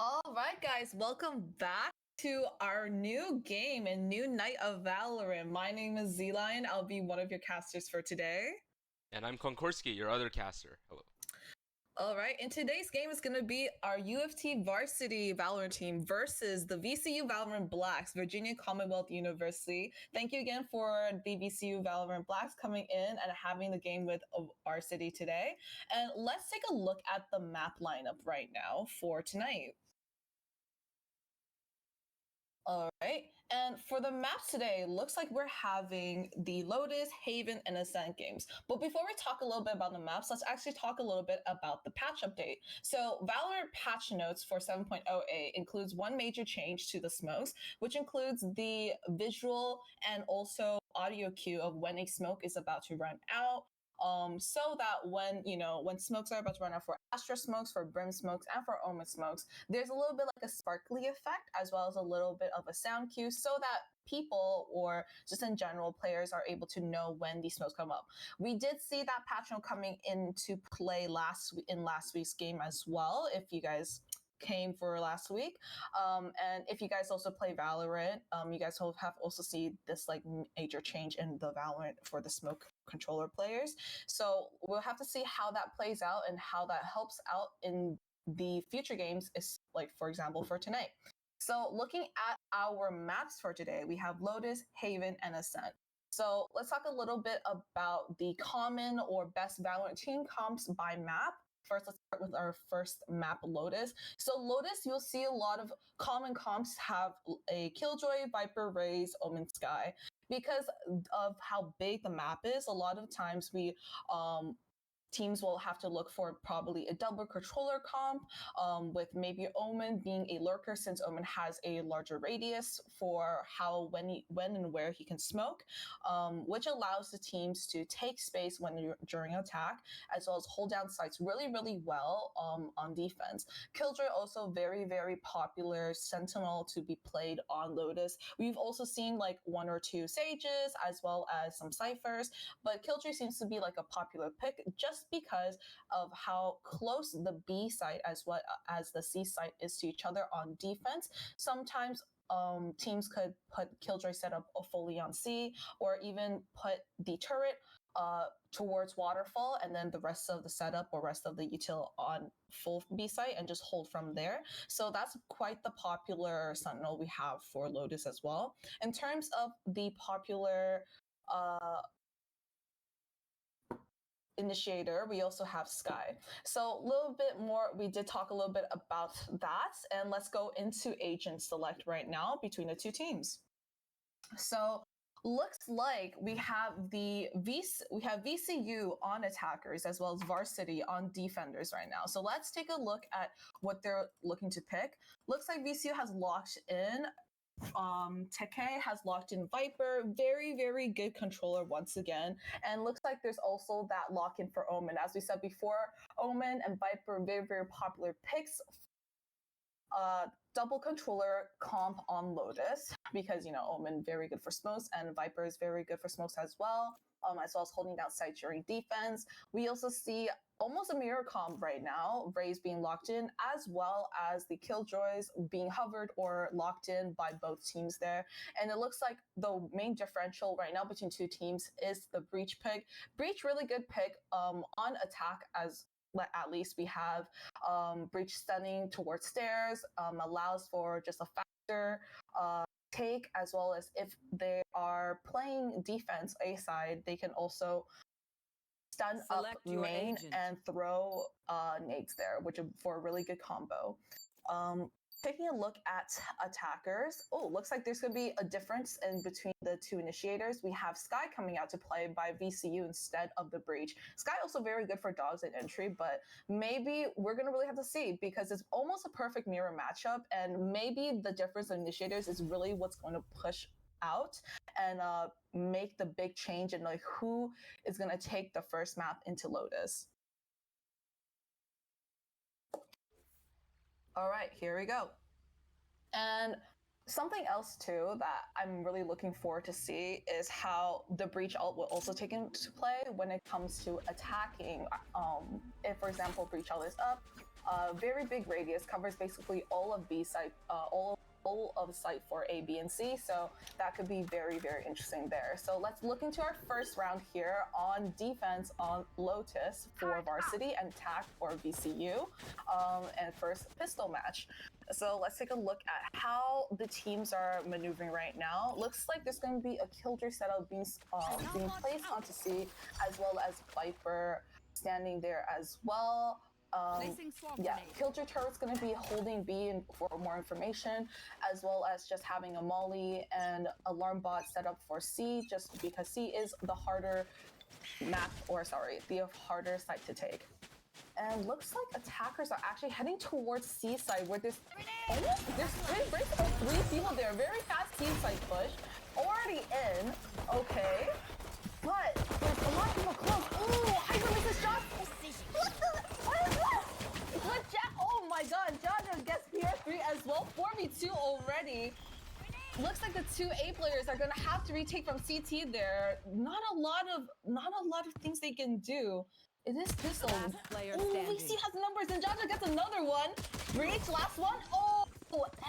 All right, guys, welcome back to our new game and new night of Valorant. My name is Z-Lion. I'll be one of your casters for today. And I'm Konkorsky, your other caster. Hello. All right, and today's game is going to be our UFT Varsity Valorant team versus the VCU Valorant Blacks, Virginia Commonwealth University. Thank you again for the VCU Valorant Blacks coming in and having the game with Varsity today. And let's take a look at the map lineup right now for tonight. All right, and for the maps today, looks like we're having the Lotus, Haven, and Ascent games. But before we talk a little bit about the maps, let's actually talk a little bit about the patch update. So Valorant patch notes for 7.08 includes one major change to the smokes, which includes the visual and also audio cue of when a smoke is about to run out. So that when smokes are about to run out for Astra smokes, for Brim smokes, and for Omen smokes, there's a little bit like a sparkly effect as well as a little bit of a sound cue so that people or just in general players are able to know when these smokes come up. We did see that patch note coming into play in last week's game as well, if you guys came for last week. And if you guys also play Valorant, you guys have also seen this like major change in the Valorant for the smoke controller players. So we'll have to see how that plays out and how that helps out in the future games, is like, for example, for tonight. So looking at our maps for today, we have Lotus, Haven, and Ascent. So let's talk a little bit about the common or best Valorant team comps by map. First, let's start with our first map, Lotus. So Lotus, you'll see a lot of common comps have a Killjoy, Viper, Raze, Omen, Sky. Because of how big the map is, a lot of times teams will have to look for probably a double controller comp, with maybe Omen being a lurker, since Omen has a larger radius for when and where he can smoke, which allows the teams to take space during attack, as well as hold down sites really, really well on defense. Killjoy also very, very popular sentinel to be played on Lotus. We've also seen like one or two Sages as well as some Cyphers, but Killjoy seems to be like a popular pick just because of how close the B site as well as the C site is to each other on defense. Sometimes teams could put Killjoy setup fully on C, or even put the turret towards Waterfall, and then the rest of the setup or rest of the util on full B site and just hold from there. So that's quite the popular sentinel we have for Lotus as well. In terms of the popular initiator, we also have Sky. So a little bit more, we did talk a little bit about that, and let's go into agent select right now between the two teams. So looks like we have VCU on attackers as well as Varsity on defenders right now. So let's take a look at what they're looking to pick. Looks like VCU has locked in Teke, has locked in Viper, very, very good controller once again. And looks like there's also that lock-in for Omen. As we said before, Omen and Viper, very, very popular picks. Double controller comp on Lotus, because, Omen very good for smokes, and Viper is very good for smokes as well as holding down site during defense. We also see almost a mirror comp right now, Raze being locked in, as well as the Killjoys being hovered or locked in by both teams there. And it looks like the main differential right now between two teams is the Breach pick. Breach, really good pick on attack, as at least we have Breach stunning towards stairs, allows for just a faster take, as well as if they are playing defense A side, they can also stun up main and throw nades there, which is for a really good combo. Taking a look at attackers, looks like there's going to be a difference in between the two initiators. We have Sky coming out to play by VCU instead of the Breach. Sky also very good for dogs at entry, but maybe we're going to really have to see, because it's almost a perfect mirror matchup, and maybe the difference in initiators is really what's going to push out and make the big change in like who is going to take the first map into Lotus. All right, here we go. And something else too that I'm really looking forward to see is how the Breach ult will also take into play when it comes to attacking. If, for example, Breach ult is up, Very big radius, covers basically all of B site, all of site for A, B, and C. So that could be very, very interesting there. So let's look into our first round here on defense on Lotus for Varsity and TAC for VCU, and first pistol match. So let's take a look at how the teams are maneuvering right now. Looks like there's going to be a Killjoy setup being placed onto C, as well as Viper standing there as well. Yeah, Killjoy turret's going to be holding B for more information, as well as just having a Molly and alarm bot set up for C, just because C is the harder map, or sorry, the harder site to take. And looks like attackers are actually heading towards C side, where there's basically 3 people there. Very fast C side push, already in. Okay, but there's a lot of people close. Ooh, Hyper makes a shot. What is this? What oh my god, Jaja gets PR3 as well. 4v2 already. Looks like the 2 A players are gonna have to retake from CT there. Not a lot of things they can do. It is pistol. Oh, VC has numbers, and Jaja gets another one. Breach, last one. Oh,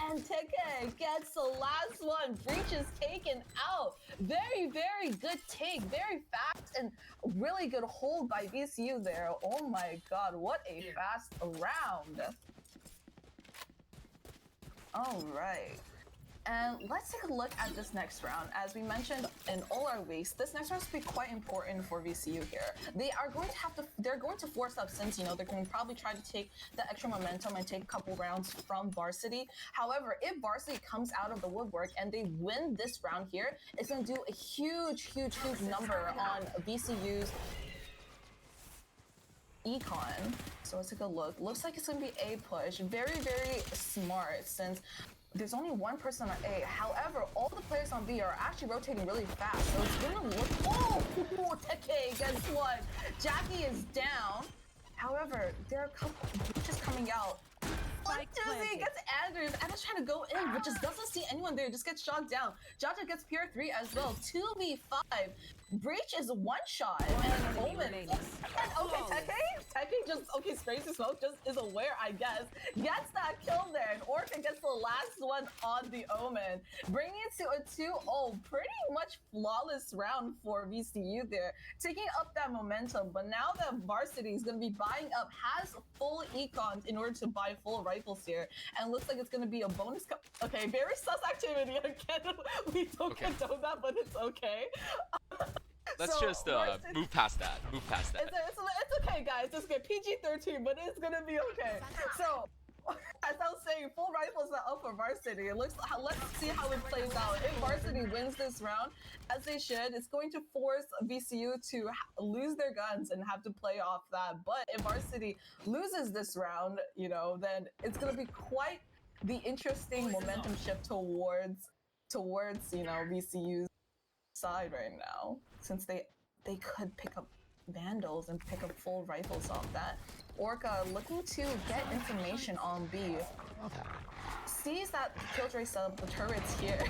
and Teke gets the last one. Breach is taken out. Very, very good take. Very fast and really good hold by VCU there. Oh my god, what a fast round. All right. And let's take a look at this next round. As we mentioned in all our weeks, this next round is going to be quite important for VCU here. They're going to force up, since, you know, they're going to probably try to take the extra momentum and take a couple rounds from Varsity. However, if Varsity comes out of the woodwork and they win this round here, it's going to do a huge number on VCU's econ. So let's take a look. Looks like it's going to be A push. Very, very smart, since there's only one person on A. However, all the players on B are actually rotating really fast. So it's gonna look. Oh, Teke, guess what? Jackie is down. However, there are a couple just coming out. Dizzy gets Anders. Anders trying to go in, but just doesn't see anyone there. Just gets shot down. Jaja gets PR3 as well. 2v5. Breach is one shot. And Omen. And okay, Teke just sprays the smoke. Just is aware, I guess. Gets that kill there, and Orca gets the last one on the Omen, bringing it to a 2-0. Pretty much flawless round for VCU there, taking up that momentum. But now that Varsity is going to be buying up, has full econs in order to buy full rifles here, and looks like it's going to be a bonus. Okay, very sus activity again. We don't condone that, but it's okay. Let's just move past that. It's okay, guys. It's okay. PG-13, but it's gonna be okay. So, as I was saying, full rifles are up for Varsity. Let's see how it plays out. If Varsity wins this round, as they should, it's going to force VCU to lose their guns and have to play off that. But if Varsity loses this round, you know, then it's gonna be quite the interesting momentum shift towards you know, VCU's side right now, since they could pick up Vandals and pick up full rifles off that. Orca looking to get information on B. Sees that Killjoy set up the turrets here.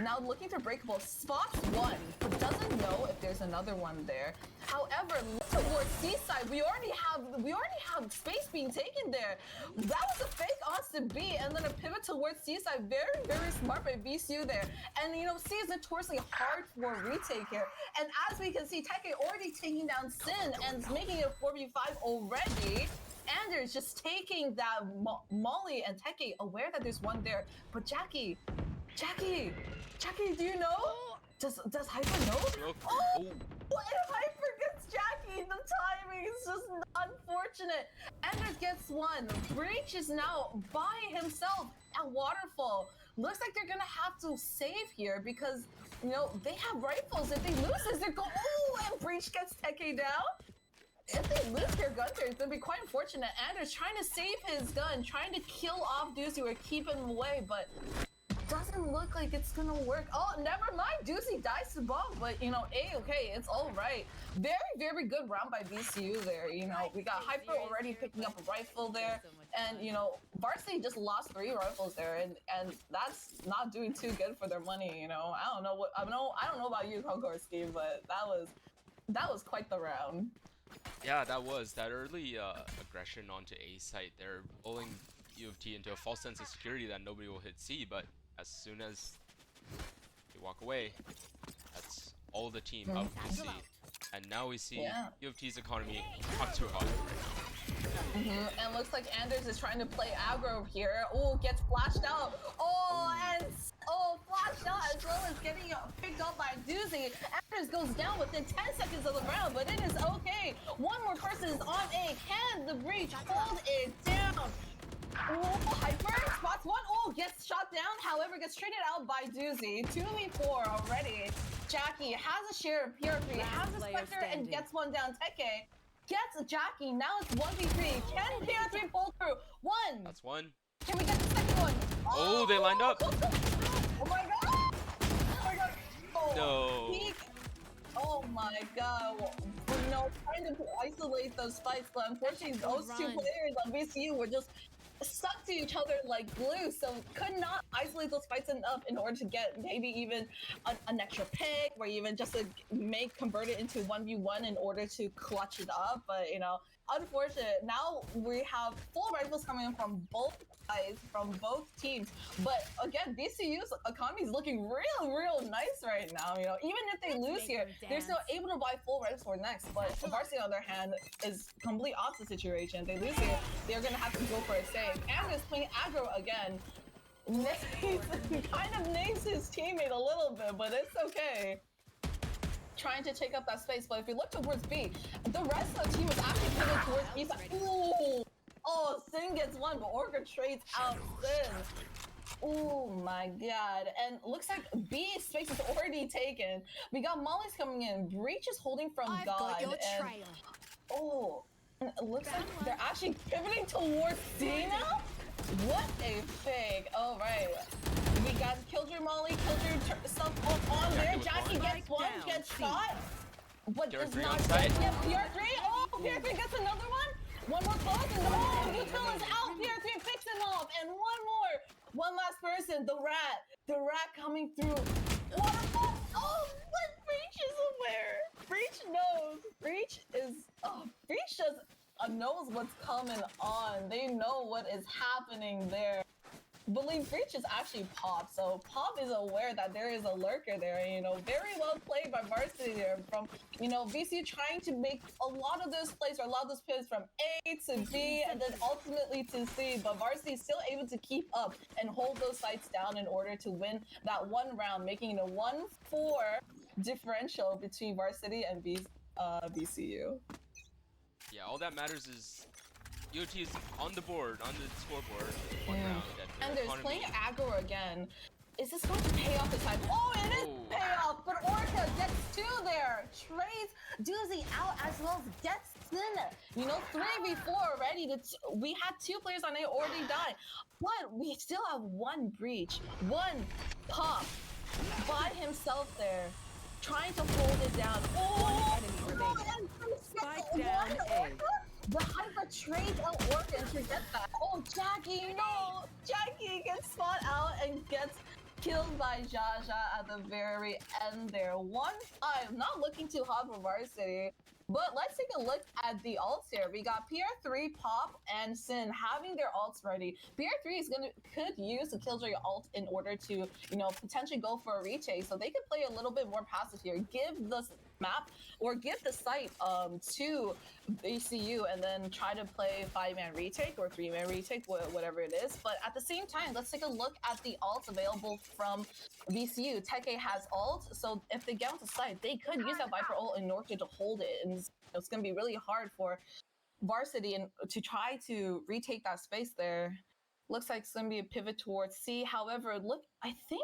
Now looking for breakable, spots one, but doesn't know if there's another one there. However, look towards C side. We already have space being taken there. That was a fake onto B, and then a pivot towards C side. Very, very smart by VCU there. And you know, C is notoriously hard for retake here. And as we can see, Teke already taking down Sin and making it 4v5 already. Anders just taking that Molly, and Teke aware that there's one there. But Jackie, do you know? Does Hyper know? Oh, what if Hyper gets Jackie? The timing is just unfortunate. Anders gets one. Breach is now by himself at Waterfall. Looks like they're gonna have to save here because, you know, they have rifles. If they lose this, they're going. Oh, and Breach gets Teke down. If they lose their gun there, it's gonna be quite unfortunate. Anders trying to save his gun, trying to kill off Doozy or keep him away, but doesn't look like it's gonna work. Oh, never mind. Doozy dies to bomb, but you know, okay, it's all right. Very, very good round by VCU there. You know, we got Hyper already picking up a rifle there, and you know, Varsity just lost 3 rifles there, and that's not doing too good for their money. You know, I don't know about you, Konkorsky, but that was quite the round. Yeah, that was that early aggression onto A site. They're pulling U of T into a false sense of security that nobody will hit C, but as soon as they walk away, that's all the team up to C. And now we see U of T's economy not too hot right now. And looks like Anders is trying to play aggro here. Oh, gets flashed out. Flashed out as well as getting picked up by Doozy. Anders goes down within 10 seconds of the round, but it is okay. One more person is on A. Can the breach hold it down? Hyper spots one. Gets shot down. However, gets traded out by Doozy. 2v4 already. Jackie has a share of PR3, has a Spectre, and gets one down. Teke gets Jackie. Now it's 1v3. Can PR3 pull through? One. That's one. Can we get the second one? Oh, they lined up. Oh my god. Oh my god. No. Oh my god. Trying to isolate those fights, but unfortunately those two players on VCU were just stuck to each other like glue, so could not isolate those fights enough in order to get maybe even an extra pick, or even just to convert it into 1v1 in order to clutch it up. But unfortunate. Now we have full rifles coming in from both sides, from both teams. But again, VCU's economy is looking real nice right now. Even if they lose here, they're still able to buy full rifles for next. But Varsity, on the other hand, is complete opposite situation. If they lose here, they're gonna have to go for a save. And is playing aggro again. NACE kind of names his teammate a little bit, but it's okay. Trying to take up that space, but if you look towards B, the rest of the team is actually coming towards B side. Ooh! Oh, Sin gets one, but Orca trades out Sin. Oh my god. And looks like B space is already taken. We got Molly's coming in. Breach is holding from God. And it looks like they're actually pivoting towards C now? What a fake. All right. We got Killjoy Molly, Killjoy stuff on there. Jackie gets one, gets shot, but does not get PR3. Oh, PR3 gets another one. One more close, and Util is out. PR3 picks him off, and one more. One last person, the rat. The rat coming through. Waterfall. Oh, but Breach is aware. Breach knows. Breach just knows what's coming on. They know what is happening there. Believe Breach is actually Pop, so Pop is aware that there is a lurker there. Very well played by Varsity there. From VC trying to make a lot of those plays, or a lot of those plays from A to B, and then ultimately to C. But Varsity is still able to keep up and hold those sites down in order to win that one round, making it a 1-4 differential between Varsity and VCU. Yeah, all that matters is UT is on the board, on the scoreboard. One round, and there's playing aggro again. Is this going to pay off this time? Oh, it is payoff, but Orca gets two there. Trades Doozy out as well as gets Sin. 3v4 already. We had two players on A already died, but we still have one Breach, one Pop by himself there, trying to hold it down. Spike down A. The Hyper trades out Orca to get that. Oh, Jackie, no! Jackie gets spot out and gets killed by Jaja at the very end there. 1-5, not looking too hot for Varsity. But let's take a look at the ults here. We got PR3, Pop, and Sin having their ults ready. PR3 is could use the Killjoy ult in order to, potentially go for a retake. So they could play a little bit more passive here. Give the map or give the site to ACU and then try to play 5-man retake or 3-man retake, whatever it is. But at the same time, let's take a look at the ults available from VCU. Teke has ult, so if they get onto site, they could use that Viper ult in order to hold it. And it's going to be really hard for Varsity to try to retake that space there. Looks like it's going to be a pivot towards C. However, I think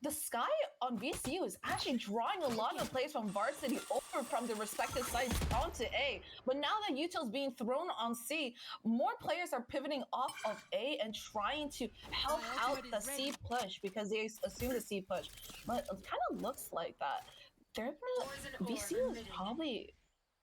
the Sky on VCU is actually drawing a lot of plays from Varsity over from the respective sides onto A. But now that Util's being thrown on C, more players are pivoting off of A and trying to help out the C push because they assume the C push. But it kind of looks like that. VCU is probably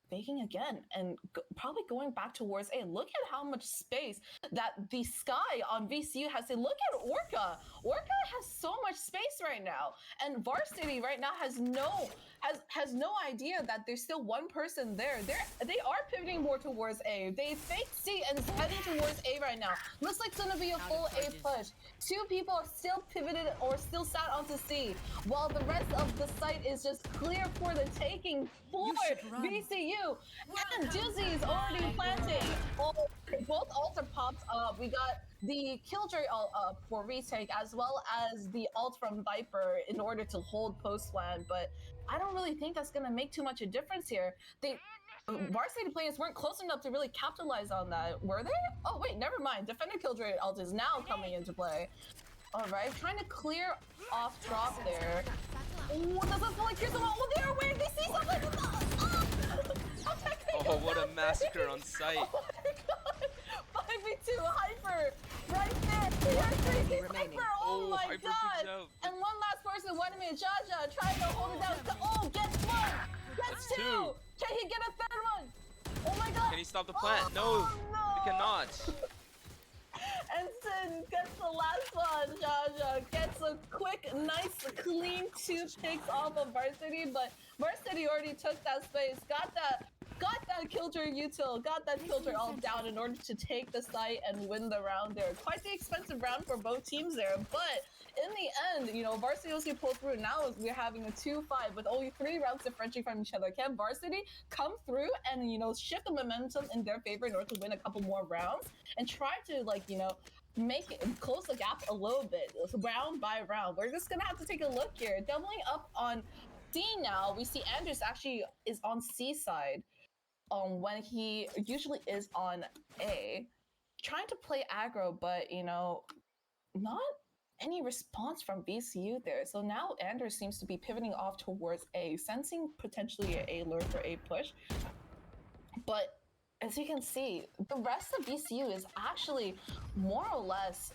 faking again and probably going back towards A. Look at how much space that the Sky on VCU has. Look at Orca. Orca has so much space right right now, and Varsity right now has no idea that there's still one person there. They are pivoting more towards A. They faked C and is heading towards A right now. Looks like it's gonna be a full A push. Two people are still pivoted or still sat onto C, while the rest of the site is just clear for the taking for VCU. And Dizzy is already planting. Both ults are popped up. We got the Killjoy ult up for retake, as well as the ult from Viper in order to hold post land, but I don't really think that's going to make too much a difference here. Varsity players weren't close enough to really capitalize on that, were they? Oh wait, never mind. Defender Killjoy ult is now coming into play. All right, trying to clear off drop there. Oh, doesn't feel like here's the wall. Oh, they're waiting. They see something. Oh, what a massacre on site. Oh my god. 5v2 Hyper right there. Hyper. Oh my Hyper god. And one last person, Wenemy Jaja, trying to hold it down. Oh, gets one. Gets two. Can he get a third one? Oh my god. Can he stop the plant? No, he cannot. And Sin gets the last one. Jaja gets a quick, nice, clean 2 picks off of Varsity, but Varsity already took that space, got that Killjoy util, got that Killjoy all down in order to take the site and win the round there. Quite the expensive round for both teams there, but in the end, you know, Varsity also pulled through. Now we're having a 2-5 with only 3 rounds differentiating from each other. Can Varsity come through and, you know, shift the momentum in their favor in order to win a couple more rounds and try to, like, you know, close the gap a little bit, round by round? We're just gonna have to take a look here. Doubling up on C now. We see Anders actually is on C side. When he usually is on A, trying to play aggro, but, you know, not any response from VCU there. So now Anders seems to be pivoting off towards A, sensing potentially an A lure for A push. But as you can see, the rest of VCU is actually more or less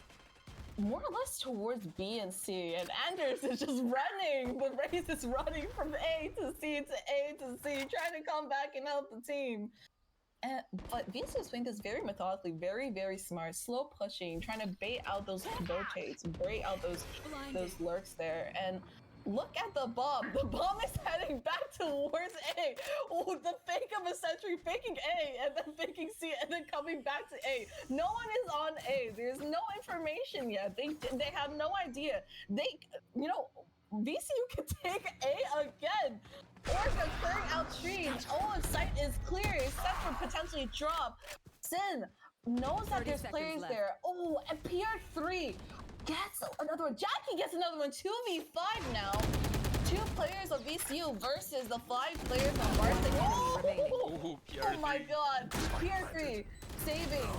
towards B and C, and Anders is just running. The race is running from A to C to A to C, trying to come back and help the team. But VCU's playing this very methodically, very, very smart, slow pushing, trying to bait out those rotates, bait out those lurks there. And look at the bomb. The bomb is heading back towards A. Oh, the fake of a sentry, faking A, and then faking C, and then coming back to A. No one is on A. There's no information yet. They have no idea. You know, VCU can take A again. Orca clearing out trees. Oh, site is clear. It's set for potentially drop. Sin knows that there's players there. Oh, and PR3 gets another one. Jackie gets another one. 2v5 now. 2 players of VCU versus the 5 players of Varsity. Oh my god. PR3 saving.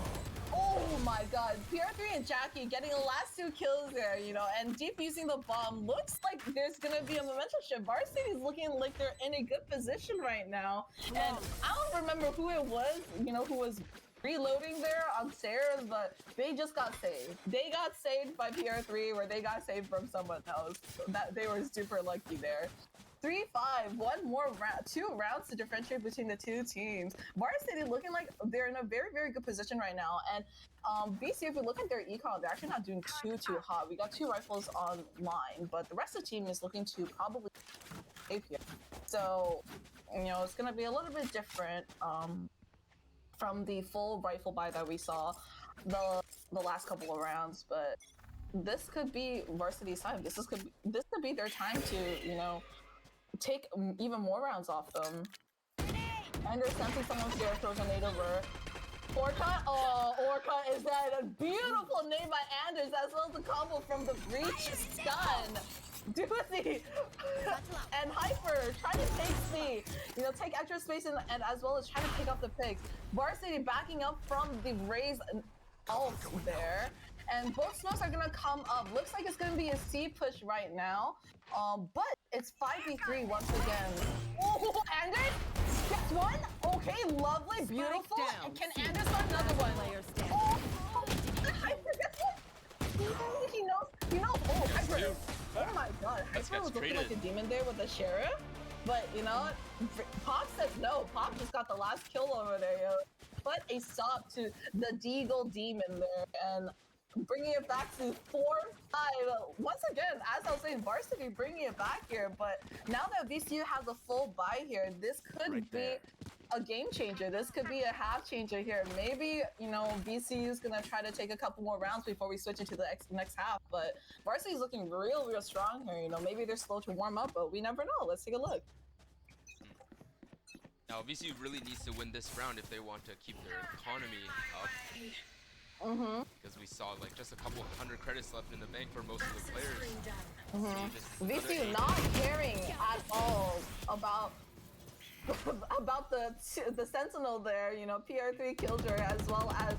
Oh my god. PR3 and Jackie getting the last 2 kills there, you know, and defusing the bomb. Looks like there's gonna be a momentum shift. Varsity is looking like they're in a good position right now. And I don't remember who it was, you know, who was reloading there on stairs, but they just got saved. They got saved by PR3, where they got saved from someone else. So that they were super lucky there. 3-5, one more round, 2 rounds to differentiate between the 2 teams. Varsity looking like they're in a very, very good position right now. And VC, if we look at their econ, they're actually not doing too hot. We got 2 rifles online, but the rest of the team is looking to probably API. So, you know, it's gonna be a little bit different from the full rifle buy that we saw the last couple of rounds, but this could be Varsity's time. This could be their time to, you know, take even more rounds off them. And they're sensing someone's there, throws a nade over. Orca, oh, Orca is that a beautiful nade by Anders, as well as the combo from the breach stun. Doozy and Hyper trying to take C, you know, take extra space and as well as trying to pick up the picks. Varsity backing up from the Raze ult there. And both smokes are gonna come up. Looks like it's gonna be a C push right now. But it's 5v3 once again. Oh, Anders gets one. Okay, lovely, beautiful. And can Anders get another one? Oh, Hyper gets one. He knows. Oh, Hyper. Oh my god, Hyper was looking like a demon there with the sheriff. But you know, Pop says no. Pop just got the last kill over there. Yo. Put a stop to the Deagle demon there and bringing it back to 4-5. Once again, as I was saying saying Varsity bringing it back here, but now that VCU has a full buy here, this could be a game changer. This could be a half changer here. Maybe, you know, VCU is gonna try to take a couple more rounds before we switch into the next half. But Varsity is looking real strong here. You know, maybe they're slow to warm up, but we never know. Let's take a look. Now, VCU really needs to win this round if they want to keep their economy up. Because we saw like just a couple hundred credits left in the bank for most of the players. VCU not caring at all about the Sentinel there, you know, PR3 Killjoy as well as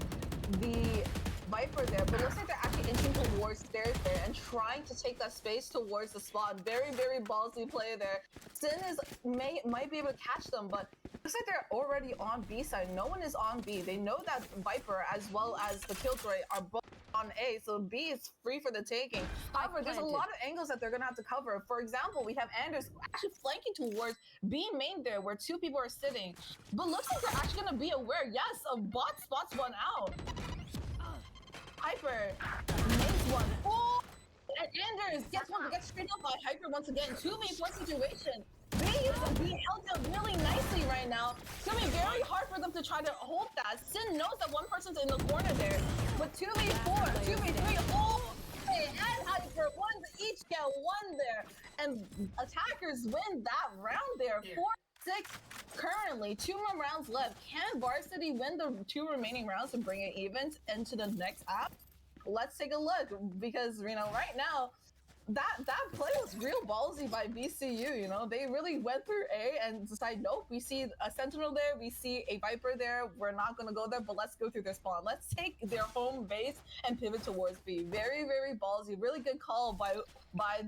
the Viper there, but it looks like they're actually inching towards stairs there and trying to take that space towards the spawn. Very ballsy play there. Sin might be able to catch them, but looks like they're already on B side. No one is on B. They know that Viper as well as the Killjoy are both on A, so B is free for the taking. However, there's a lot of angles that they're gonna have to cover. For example, we have Anders actually flanking towards B main there, where two people are sitting. But looks like they're actually gonna be aware. Yes, a bot spots one out. Hyper makes one. Oh, and Anders gets straight up by Hyper once again. 2v4 situation. B is being held down really nicely right now. It's gonna be very hard for them to try to hold that. Sin knows that one person's in the corner there. But 2v4, 2v3, oh, and Hyper, each get one there. And attackers win that round there. 4-6 currently. 2 more rounds left. Can Varsity win the 2 remaining rounds and bring it even into the next half? Let's take a look, because, you know, right now, that play was real ballsy by VCU, you know? They really went through A and decided, nope, we see a Sentinel there, we see a Viper there, we're not gonna go there, but let's go through their spawn. Let's take their home base and pivot towards B. Very ballsy. Really good call by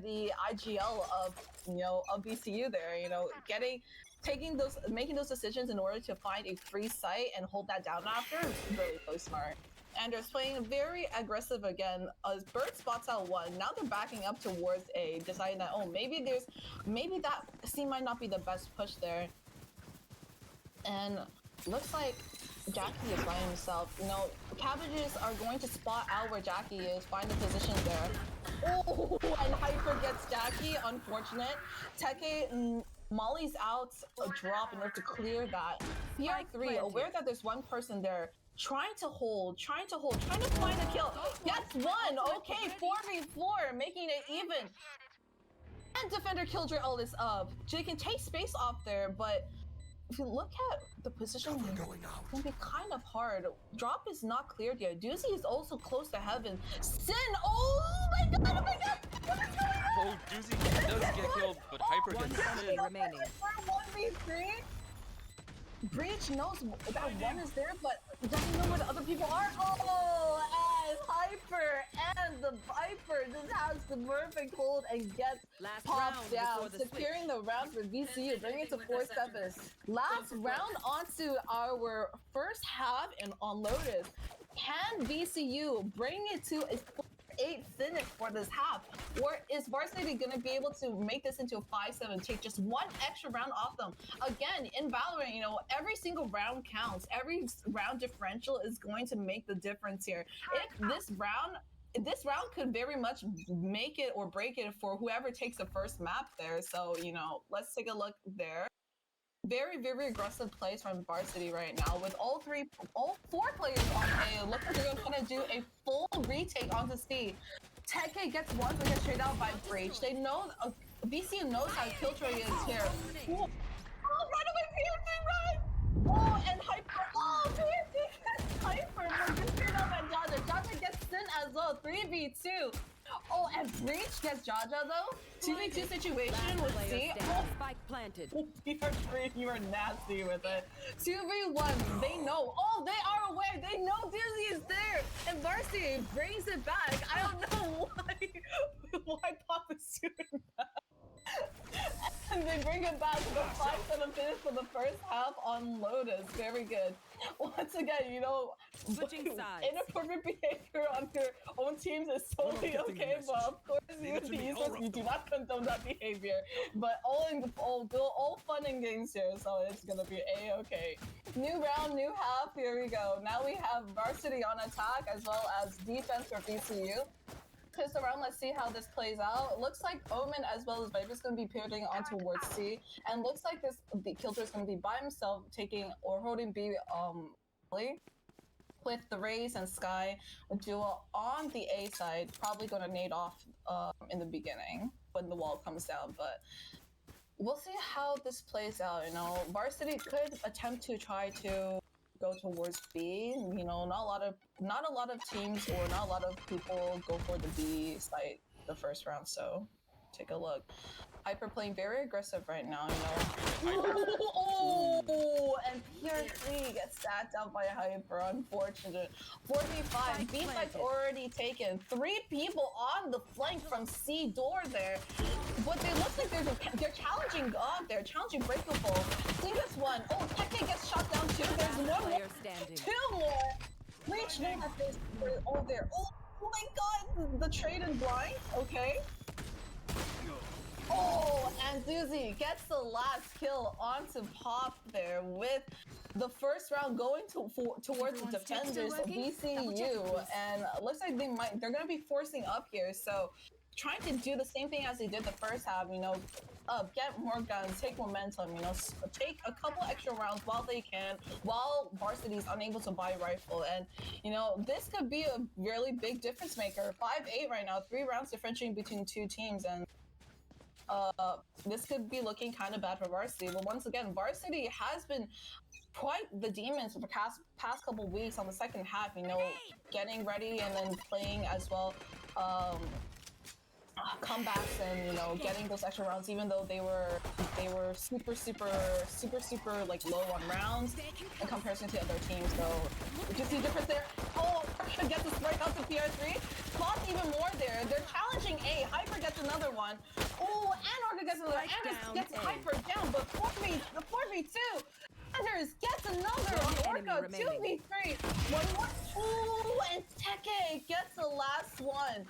the IGL of, you know, of VCU there, you know, making those decisions in order to find a free site and hold that down after is really smart. Anders playing very aggressive again. Bird spots out one. Now they're backing up towards A, deciding that, oh, maybe that C might not be the best push there. And looks like Jackie is by himself. You know, Cabbages are going to spot out where Jackie is, find the position there. Oh, and Hyper gets Jackie, unfortunate. Teke Molly's out a drop in order to clear that. PR3, aware that there's one person there, trying to find a kill. Gets one. Okay, 4v4, making it even. And Defender Killjoy all this up. They can take space off there, but if you look at the position, it's gonna be kind of hard. Drop is not cleared yet. Doozy is also close to heaven. Sin, oh my god, what is going on? Oh, Doozy does get killed, but Hyper gets enemy remaining. 1v3. Breach knows that one is there, but doesn't know where the other people are. Oh, and Hyper and the Viper just has the perfect hold and gets popped down, securing the round for VCU, bringing it to 4-7. Last round onto our first half and on Lotus. Can VCU bring it to a 8 finish for this half, or is Varsity gonna be able to make this into a 5-7, take just one extra round off them? Again, in Valorant, you know, every single round counts. Every round differential is going to make the difference here. If this round could very much make it or break it for whoever takes the first map there. So, you know, let's take a look there. Very aggressive plays from Varsity right now, with all 4 players on A. Look like they're gonna do a full retake onto C. Teke gets one, but gets straight out by Breach. They know, VCU knows how Killjoy is here. Oh, run away, PFC, run! Oh, and Hyper, oh, PFC gets Hyper, but gets straight out by Jaja. Jaja gets Sin as well, 3v2. Oh, and Breach gets Jaja though. 2v2 situation with C. Oh, spike planted. PR3, you are nasty with it. 2v1, they know. Oh, they are aware. They know Dizzy is there. And Varsity brings it back. I don't know why Pop is doing that. And they bring it back to the 5-7 finish for the first half on Lotus. Very good. Once again, you know, inappropriate behavior on your own teams is totally okay, but of course you do not condone that behavior. But all fun and games here, so it's gonna be A-okay. New round, new half, here we go. Now we have Varsity on attack as well as defense for VCU. twist around. Let's see how this plays out. It looks like Omen as well as Viper's going to be pivoting on towards C, and looks like the Killjoy's going to be by himself taking or holding B with the Raze and Sky duo on the A side, probably going to nade off in the beginning when the wall comes down, but we'll see how this plays out. You know, Varsity could attempt to try to go towards B. You know, not a lot of teams or not a lot of people go for the B site the first round. So take a look. Hyper playing very aggressive right now, you know. Oh, and PR3 gets sat down by Hyper, unfortunate. 4v5, B site's already taken. 3 people on the flank from C door there. But they look like they're challenging God, they're challenging Breakable. C gets 1. Oh, Teke gets shot down too. There's 1 more. 2 more. Reach no at this. Oh, there. Oh my god, the trade in blind. Okay. Oh, and Zuzi gets the last kill onto Pop there with the first round going towards the defenders of VCU, and looks like they're gonna be forcing up here. So trying to do the same thing as they did the first half, you know, get more guns, take momentum, you know, take a couple extra rounds while they can, while Varsity's unable to buy rifle. And, you know, this could be a really big difference maker. 5-8 right now, 3 rounds differentiating between 2 teams, and this could be looking kind of bad for Varsity. But once again, Varsity has been quite the demons for the past couple weeks on the second half, you know, getting ready and then playing as well. Comebacks and, you know, getting those extra rounds, even though they were super like low on rounds in comparison to other teams. So you can see the difference there. Oh, gets a strike out to PR3. Lost even more there. They're challenging A. Hyper gets another one. Oh, and Orca gets another. Anders gets Hyper down, but 4v2. Anders gets another on Orca. 2v3. 1 more. Oh, and Teke gets the last one.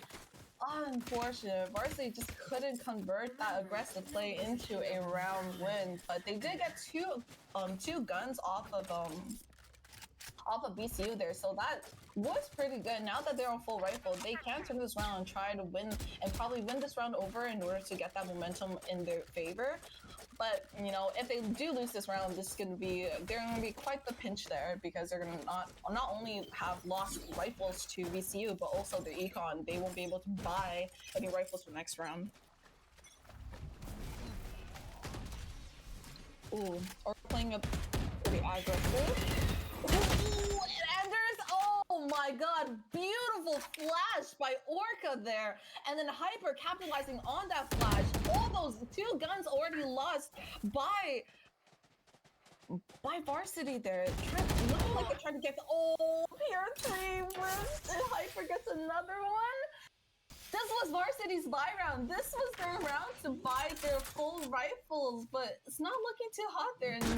Unfortunate. Varsity just couldn't convert that aggressive play into a round win, but they did get two guns off of VCU there, so that was pretty good. Now that they're on full rifle, they can turn this round and try to win, and probably win this round over in order to get that momentum in their favor. But, you know, if they do lose this round, they're gonna be quite the pinch there, because they're gonna not only have lost rifles to VCU, but also their econ. They won't be able to buy any rifles for next round. Ooh, or playing a pretty aggressive. Ooh, Anders! Oh my god, beautiful flash by Orca there, and then Hyper capitalizing on that flash. All those 2 guns already lost by Varsity there. Looking like they're trying to get the PR3 wins, and Hyper gets another one. This was Varsity's buy round. This was their round to buy their full rifles, but it's not looking too hot there. And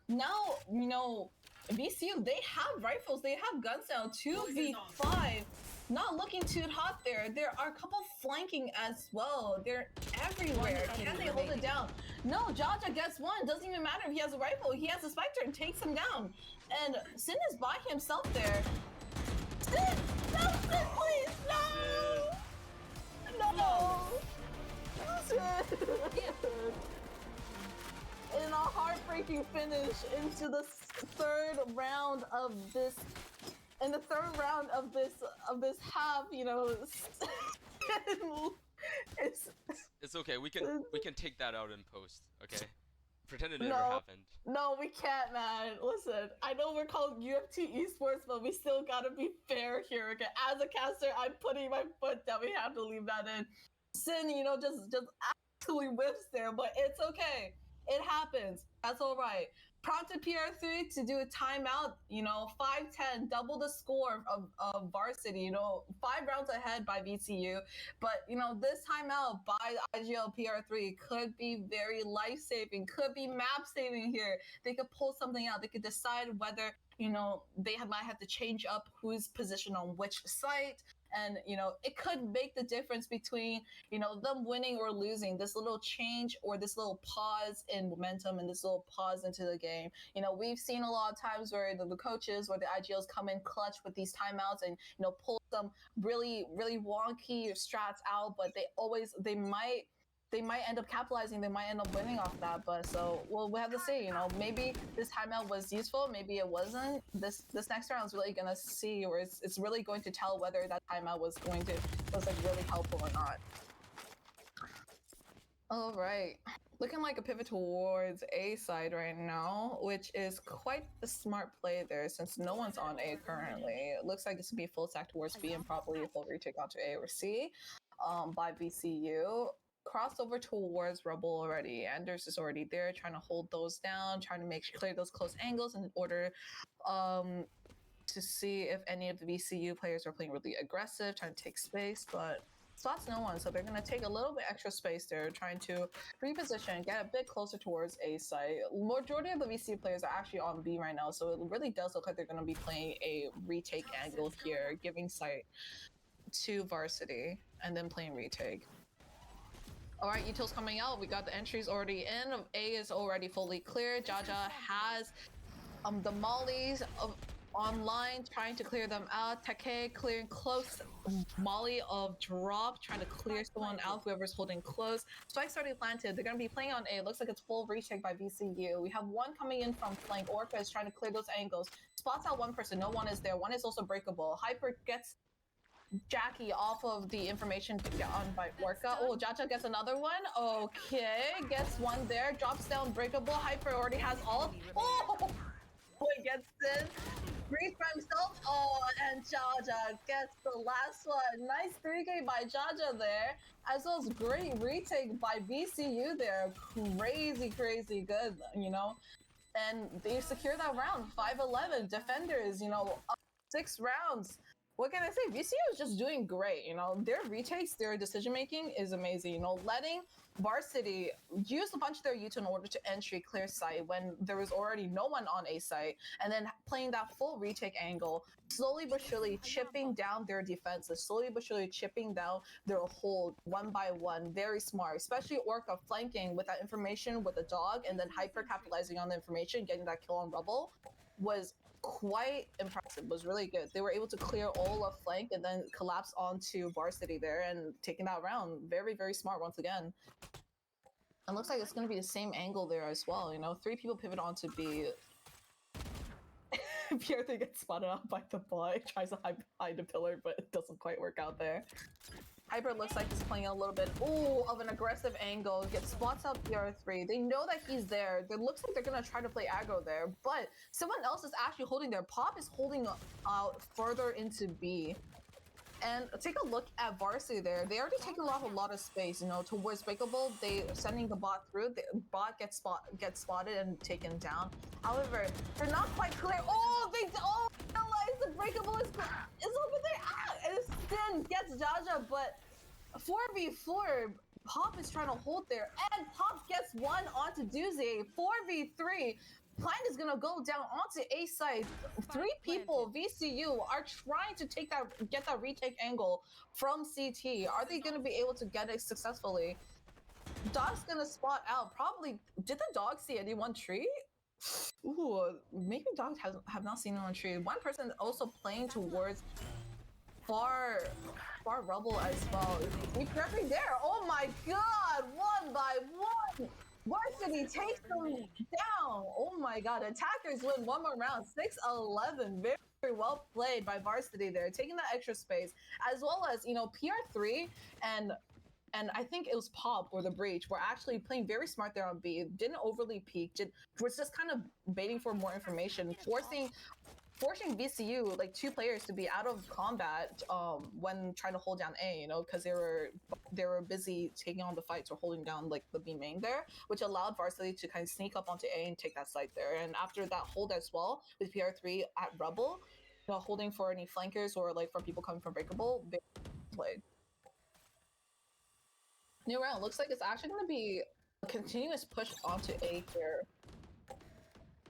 now, you know, VCU, they have rifles, they have guns now. 2v5, not looking too hot there. There are a couple flanking as well. They're everywhere. Can they hold it down? No, Jaja gets 1. Doesn't even matter if he has a rifle. He has a Spectre and takes him down. And Sin is by himself there. Sin! No, Sin, please! No! No! Sin! In a heartbreaking finish into the third round of this, half, you know, it's okay. We can take that out in post. Okay, pretend it never happened. No, we can't, man. Listen, I know we're called UFT Esports, but we still gotta be fair here. Okay, as a caster, I'm putting my foot down. We have to leave that in. Sin, you know, just absolutely whiffs there, but it's okay. It happens. That's all right. Prompted PR3 to do a timeout, you know, 5-10, double the score of Varsity, you know, 5 rounds ahead by VCU. But, you know, this timeout by IGL PR3 could be very life-saving, could be map-saving here. They could pull something out. They could decide whether, you know, they might have to change up whose position on which site. and it could make the difference between them winning or losing. This little change or this little pause in momentum and this little pause into the game. We've seen a lot of times where the coaches or the IGLs come in clutch with these timeouts and pull some really really wonky strats out, but they might end up capitalizing. They might end up winning off that. But we have to see. Maybe this timeout was useful. Maybe it wasn't. This next round is really gonna see, or it's really going to tell whether that timeout was like really helpful or not. All right, looking like a pivot towards A side right now, which is quite the smart play there since no one's on A currently. It looks like it's gonna be full stack towards B and probably a full retake onto A or C by VCU. Crossover towards Rebel already. Anders is already there, trying to hold those down, trying to clear those close angles in order to see if any of the VCU players are playing really aggressive, trying to take space, but spots no one, so they're going to take a little bit extra space there, trying to reposition, get a bit closer towards A site. Majority of the VCU players are actually on B right now, so it really does look like they're going to be playing a retake angle here, giving site to Varsity, and then playing retake. All right, Util's coming out. We got the entries already in. A is already fully clear. Jaja has the mollies online, trying to clear them out. Take clearing close molly of drop, trying to clear someone out, whoever's holding close. Spike's already planted. They're going to be playing on A. It looks like it's full retake by VCU. We have one coming in from flank. Orca is trying to clear those angles. Spots out one person. No one is there. One is also breakable. Hyper gets Jackie off of the information to get on by Orca. Oh, Jaja gets another one. Okay, gets one there. Drops down breakable. Hyper already has all. Oh, boy gets in. Breathe for himself. Oh, and Jaja gets the last one. Nice 3K by Jaja there, as well as great retake by VCU there. Crazy good, And they secure that round. 5-11 defenders. 6 rounds. What can I say? VCU is just doing great. Their retakes, their decision making is amazing. Letting Varsity use a bunch of their U2 in order to entry clear site when there was already no one on A site, and then playing that full retake angle, slowly but surely chipping down their defenses, slowly but surely chipping down their hold one by one. Very smart, especially Orca flanking with that information with the dog, and then Hyper capitalizing on the information, getting that kill on Rebel was quite impressive. Was really good. They were able to clear all of flank and then collapse onto Varsity there and taking that round. Very, very smart once again. And looks like it's going to be the same angle there as well. 3 people pivot onto B. Pierre gets spotted out by the bot. Tries to hide behind a pillar, but it doesn't quite work out there. Hyper looks like he's playing a little bit of an aggressive angle. Gets spots up PR3. They know that he's there. It looks like they're gonna try to play aggro there, but someone else is actually holding there. Pop is holding out further into B. And take a look at Varsity there. They already taken off a lot of space, towards breakable. They are sending the bot through. The bot gets spotted and taken down. However, they're not quite clear. Realize the breakable is over there. And Stin gets Jaja, but 4v4. Pop is trying to hold there, and Pop gets one onto Doozy. 4v3. Plan is gonna go down onto A side. 3 people, VCU, are trying to get that retake angle from CT. Are they gonna be able to get it successfully? Dog's gonna spot out. Probably. Did the dog see anyone tree? Ooh, maybe dogs have not seen anyone tree. One person also playing towards far rubble as well. He's perfect there. Oh my god! 1 by 1. Varsity takes them down. Oh my god, attackers win one more round. 6-11. Very, very well played by Varsity there, taking that extra space, as well as PR3 and I think it was Pop or the Breach were actually playing very smart there on B. Didn't overly peek. Was just kind of baiting for more information, forcing VCU, like 2 players, to be out of combat when trying to hold down A, because they were busy taking on the fights or holding down like the B main there, which allowed Varsity to kind of sneak up onto A and take that site there. And after that hold as well with PR3 at Rebel, holding for any flankers or like for people coming from breakable, they played. New round looks like it's actually going to be a continuous push onto A here.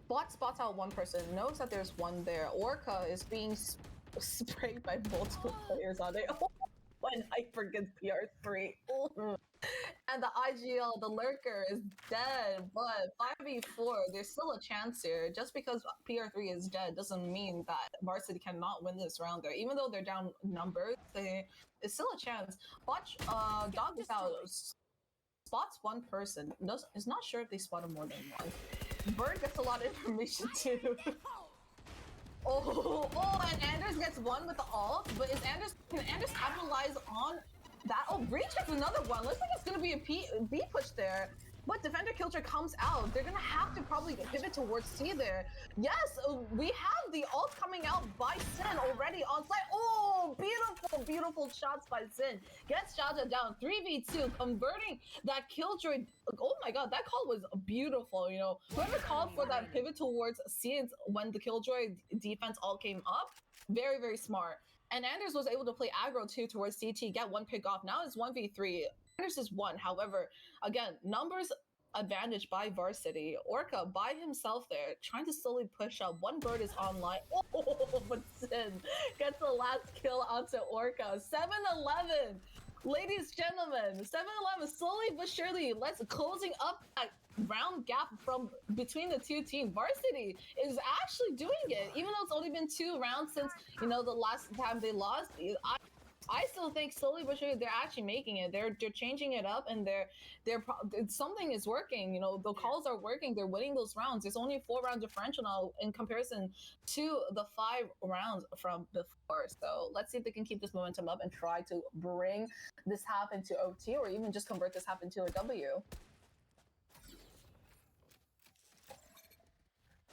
Bot spots out one person, knows that there's one there. Orca is being sprayed by multiple players on it. When Hyper gets PR3. And the IGL, the Lurker, is dead. But 5v4, there's still a chance here. Just because PR3 is dead doesn't mean that Varsity cannot win this round there. Even though they're down numbers, it's still a chance. Watch, Dog is out. Spots one person. Is not sure if they spotted more than one. Bird gets a lot of information too. And Anders gets one with the ult, but can Anders capitalize on that? Oh, Breach gets another one. Looks like it's gonna be a B push there. But Defender Killjoy comes out. They're gonna have to probably pivot towards C there. Yes, we have the ult coming out by Sin already on site. Oh, beautiful, beautiful shots by Sin. Gets Shaja down. 3v2, converting that Killjoy. Oh my god, that call was beautiful, you know. Whoever called for that pivot towards C when the Killjoy defense all came up, very, very smart. And Anders was able to play aggro too towards CT, get one pick off. Now it's 1v3. Anders is one. However, again, numbers advantage by Varsity. Orca by himself there, trying to slowly push up. One bird is online. Oh, but Sin gets the last kill onto Orca. 7-11. Ladies, gentlemen, 7-11 slowly but surely. Let's closing up that round gap from between the two teams. Varsity is actually doing it, even though it's only been 2 rounds since, you know, the last time they lost. I still think slowly but surely they're actually making it. They're changing it up, and something is working. You know, the calls are working. They're winning those rounds. There's only a 4-round differential now in comparison to the 5 rounds from before. So let's see if they can keep this momentum up and try to bring this half into OT, or even just convert this half into a W.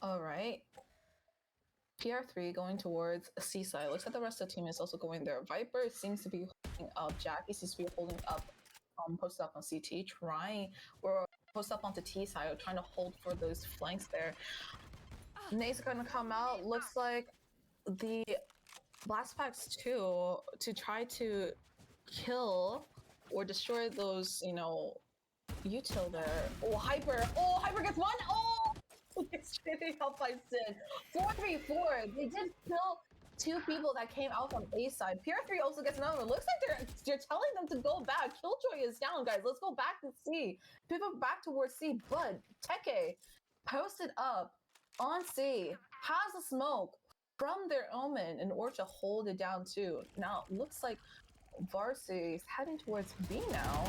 All right. PR3 going towards Seaside. Looks like the rest of the team is also going there. Viper seems to be holding up. Jackie seems to be holding up, posted up on CT, or post up onto T side, trying to hold for those flanks there. NACE are gonna come out. Looks like the Blast Packs too, to try to kill or destroy those, you know, util there. Oh, Hyper gets one. Oh! It's straight up by Sin. 4v4. They did kill 2 people that came out from A side. PR3 also gets another one. Looks like they're telling them to go back. Killjoy is down, guys. Let's go back to C. Pivot back towards C. But Teke posted up on C, has a smoke from their Omen in order to hold it down too. Now looks like Varsity is heading towards B now.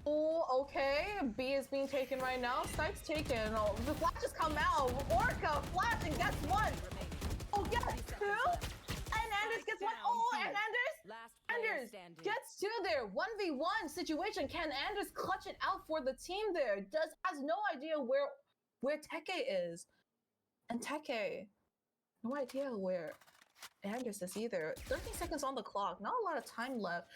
Oh, okay. B is being taken right now. Snipe's taken. Oh, the flashes come out. Orca flash and gets one. Oh, gets 2. And Anders gets one. Oh, and Anders gets 2 there. 1v1 situation. Can Anders clutch it out for the team there? Has no idea where Teke is. And Teke, no idea where Anders is either. 13 seconds on the clock. Not a lot of time left.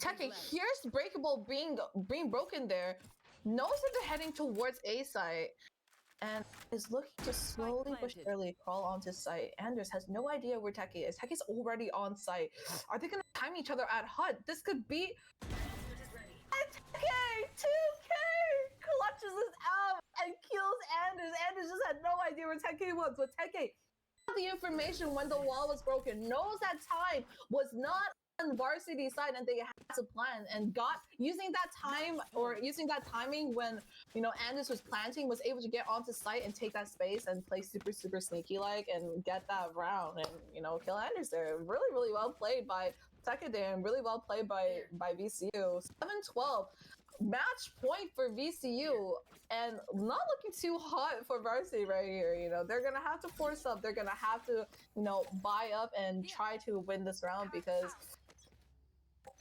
Teke here's Breakable being broken there, knows that they're heading towards A site, and is looking to slowly but surely crawl onto site. Anders has no idea where Teke is. Teke's already on site. Are they gonna time each other at HUD? This could be Teke 2K clutches this out and kills Anders. Anders just had no idea where Teke was, but Teke had the information when the wall was broken, knows that time was not on Varsity side, and they had to plan and using that timing when, you know, Anders was planting, was able to get onto site and take that space and play super sneaky like and get that round and, you know, kill Anders there. Really well played by Teke there, and really well played by VCU. 7-12 match point for VCU, and not looking too hot for Varsity right here. You know, they're gonna have to force up. They're gonna have to, you know, buy up and try to win this round, because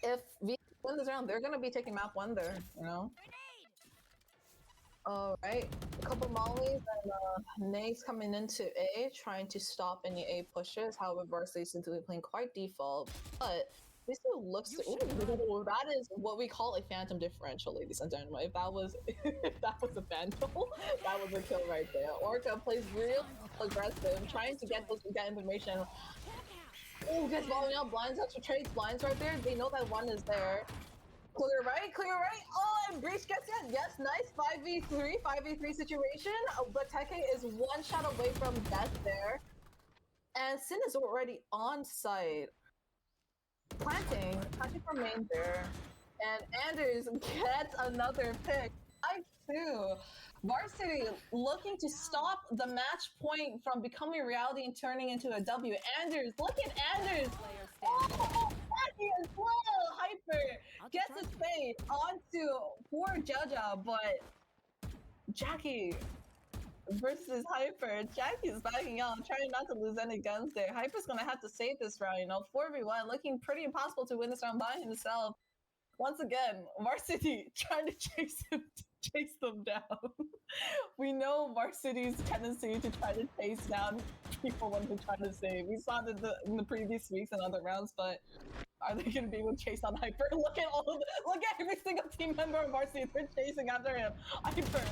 if VCU win this round, they're gonna be taking map 1 there, you know. Alright, a couple mollies, and NACE coming into A, trying to stop any A pushes. However, Varsity seems to be playing quite default, but this looks to, ooh, that is what we call a phantom differential, ladies and gentlemen. If that was a phantom, that was a kill right there. Orca plays real aggressive, trying to get information. Oh, gets following out blinds, that's what trades blinds right there. They know that one is there. Clear right. Oh, and Breach gets it. Yes, nice 5v3 situation. But Teke is 1 shot away from death there. And Sin is already on site. Planting for main there. And Anders gets another pick. 5-2. Varsity looking to stop the match point from becoming reality and turning into a W. Anders, look at Anders! Oh, Jackie as well! Hyper gets a fade onto poor Jaja, but Jackie versus Hyper. Jackie's backing out, trying not to lose any guns there. Hyper's gonna have to save this round, you know, 4v1, looking pretty impossible to win this round by himself. Once again, Varsity trying to chase them down. We know Varsity's tendency to try to chase down people when they're trying to save. We saw it in the previous weeks and other rounds, but are they going to be able to chase on Hyper? Look at every single team member of Varsity. They're chasing after him. Hyper.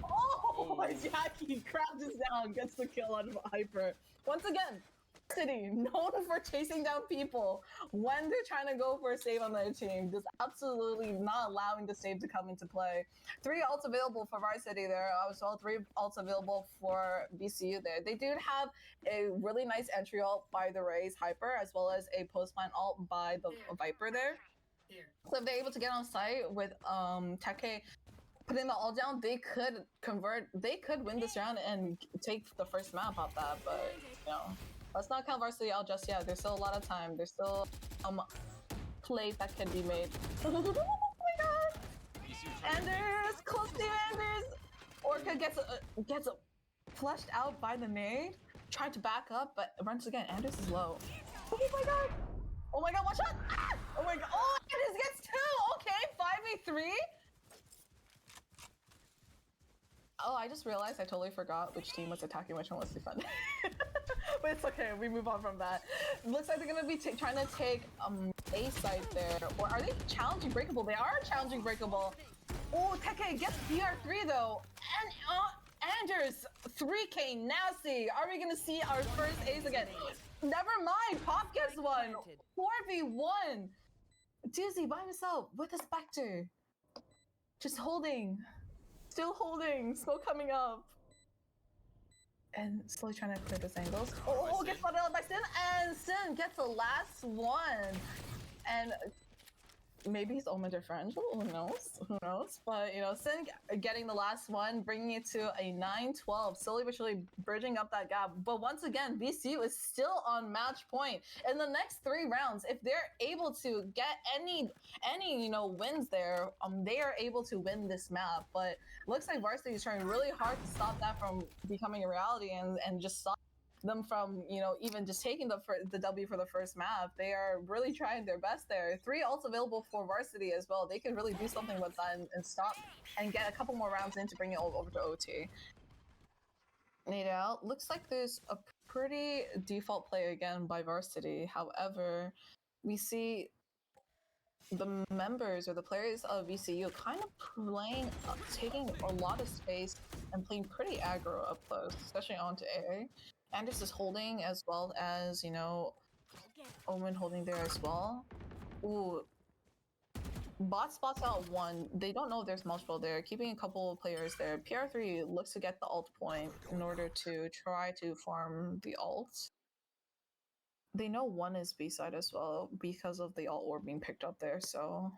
Oh, Jackie crouches down, gets the kill on Hyper. Once again, Varsity known for chasing down people when they're trying to go for a save on their team. Just absolutely not allowing the save to come into play. 3 ults available for Varsity there as well. 3 ults available for VCU there. They do have a really nice entry ult by the Raze Hyper, as well as a post-plant ult by the Viper there. So if they're able to get on site with Teke putting the ult down, they could convert. They could win this round and take the first map off that. But you know, let's not count Varsity out just yet. There's still a lot of time. There's still plays that can be made. Oh my god! Anders, close to Anders. Orca gets flushed out by the nade. Tried to back up, but once again, Anders is low. Oh my god! Oh my god! Watch out! Ah! Oh my god! Oh, Anders gets 2. Okay, 5v3. Oh, I just realized I totally forgot which team was attacking, which one was defending. But it's okay, we move on from that. Looks like they're gonna be trying to take A site there. Or are they challenging breakable? They are challenging breakable. Oh, Teke gets BR3 though. And Anders, 3K nasty. Are we gonna see our first Ace again? Never mind, Pop gets one. 4v1. Doozy by himself with a Spectre. Just holding. Still holding, smoke coming up. And slowly trying to clear this angles. Oh, gets spotted out by Sin, and Sin gets the last one. And maybe he's Omen differential, who knows? Who knows? But, you know, Sin getting the last one, bringing it to a 9-12, slowly but surely bridging up that gap. But once again, VCU is still on match point. In the next 3 rounds, if they're able to get any you know, wins there, they are able to win this map. But looks like Varsity is trying really hard to stop that from becoming a reality and just stop them from, you know, even just taking the W for the first map. They are really trying their best there. 3 ults available for Varsity as well. They can really do something with that and stop and get a couple more rounds in to bring it over to OT. Nade out. Looks like there's a pretty default play again by Varsity. However, we see the members or the players of VCU kind of playing, taking a lot of space and playing pretty aggro up close, especially onto A. Anders is holding as well as, you know, Omen holding there as well. Ooh. Bot spots out 1. They don't know if there's multiple there. Keeping a couple of players there. PR3 looks to get the ult point in order to try to farm the ult. They know 1 is B side as well because of the ult orb being picked up there, so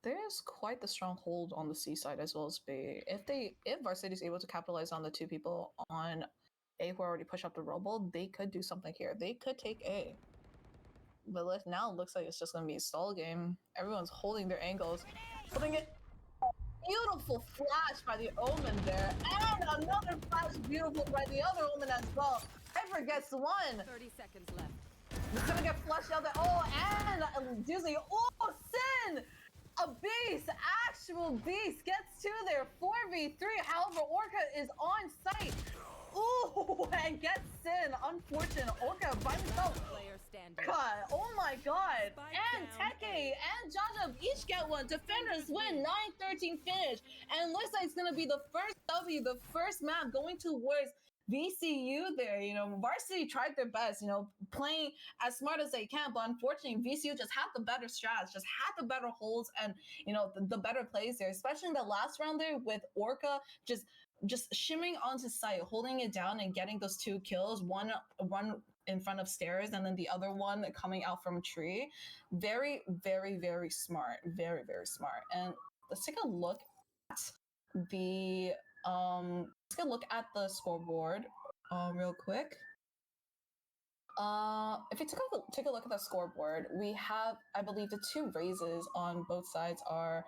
there's quite the strong hold on the C side as well as B. If Varsity is able to capitalize on the 2 people on A who already push up the Rumble, they could do something here. They could take A. But now it looks like it's just going to be a stall game. Everyone's holding their angles. Putting it... Beautiful flash by the Omen there. And another flash beautiful by the other Omen as well. Hyper gets 1. 30 seconds left. It's gonna get flushed out there. Oh, and Disney. Oh, Sin! A beast! Actual beast gets 2 there. 4v3. However, Orca is on site. Ooh, and gets Sin. Unfortunate. Orca by himself. God, oh my god. And Teke and Jaja each get 1. Defenders win. 9-13 finish. And looks like it's gonna be the first W, the first map going towards VCU there, Varsity tried their best, playing as smart as they can, but unfortunately VCU just had the better strats, just had the better holds, and the better plays there, especially in the last round there with Orca just shimming onto site, holding it down and getting those 2 kills, one in front of stairs and then the other one coming out from tree. Very, very, very smart. Very, very smart. And let's take a look at the scoreboard real quick. If you take a look at the scoreboard, we have, I believe, the 2 raises on both sides are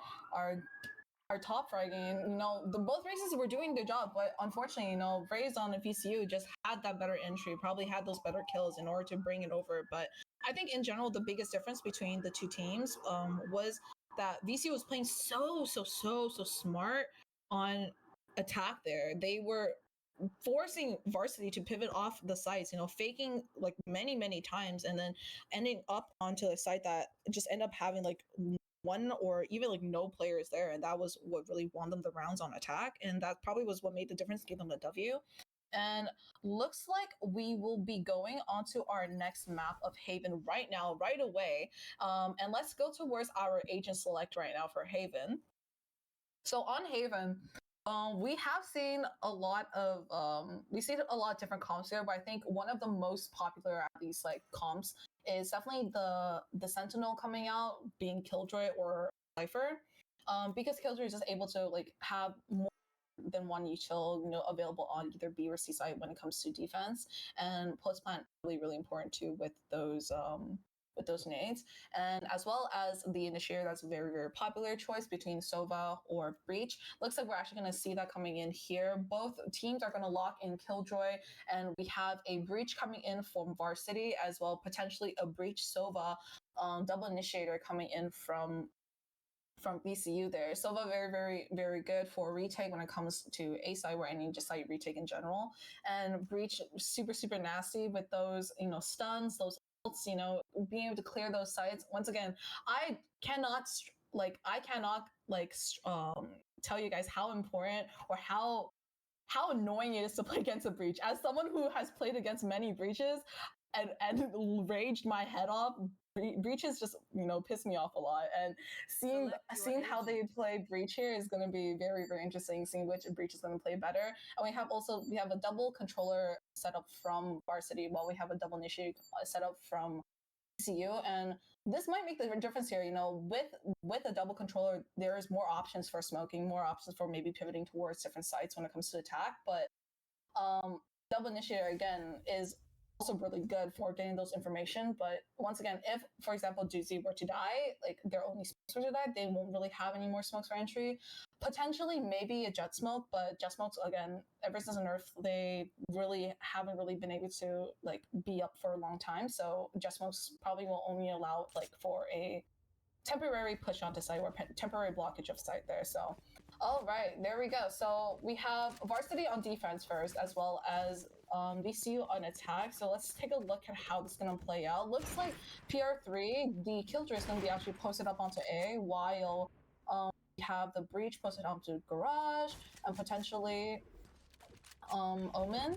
top fragging. Both races were doing their job, but unfortunately, Raze on the VCU just had that better entry, probably had those better kills in order to bring it over. But I think in general, the biggest difference between the 2 teams was that VCU was playing so smart on attack there. They were forcing Varsity to pivot off the sites, faking like many times and then ending up onto a site that just end up having like 1 or even like no players there, and that was what really won them the rounds on attack, and that probably was what made the difference, gave them the W. And looks like we will be going onto our next map of Haven right now, right away. And let's go towards our agent select right now for Haven. So on Haven, we have seen a lot of different comps here, but I think one of the most popular at least like comps is definitely the Sentinel coming out, being Killjoy or Cypher, because Killjoy is just able to like have more than 1 util available on either B or C side when it comes to defense, and post plant really important too with those nades, and as well as the initiator. That's a very, very popular choice between Sova or Breach. Looks like we're actually going to see that coming in here. Both teams are going to lock in Killjoy, and we have a Breach coming in from Varsity, as well potentially a Breach Sova double initiator coming in from VCU there. Sova very, very, very good for retake when it comes to A side or any just site retake in general, and Breach super nasty with those stuns, those being able to clear those sites. Once again, I cannot tell you guys how important or how annoying it is to play against a Breach. As someone who has played against many Breaches and raged my head off, Breaches just piss me off a lot, and seeing how they play Breach here is going to be very, very interesting, seeing which Breach is going to play better. And we have a double controller setup from Varsity, while we have a double initiator setup from CU, and this might make the difference here. With a double controller, there's more options for smoking, more options for maybe pivoting towards different sites when it comes to attack, but double initiator again is also really good for getting those information. But once again, if for example Doozy were to die, like their only smokes were to die, they won't really have any more smokes for entry. Potentially maybe a jet smoke, but jet smokes again, ever since the nerf, they haven't really been able to like be up for a long time. So jet smokes probably will only allow like for a temporary push onto site or temporary blockage of site there. So all right, there we go. So we have Varsity on defense first, as well as VCU on attack. So let's take a look at how this is going to play out. Looks like PR3, the Killjoy is going to be actually posted up onto A, while we have the Breach posted onto Garage, and potentially Omen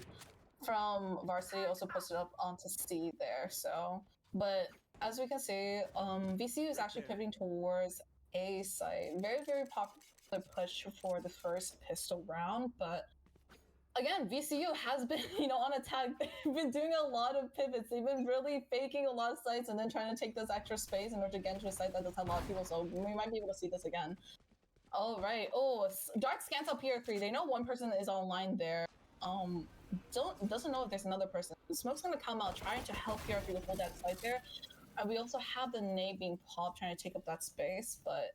from Varsity also posted up onto C there. So, but as we can see, VCU is actually pivoting towards A site. Very, very popular push for the first pistol round, but again, VCU has been, on attack. They've been doing a lot of pivots. They've been really faking a lot of sites and then trying to take this extra space in order to get into a site that does have a lot of people, so we might be able to see this again. All right. Oh, Dark scans out PR3. They know one person is online there. Doesn't know if there's another person. Smoke's gonna come out trying to help PR3 to hold that site there. And we also have the nade being popped, trying to take up that space, but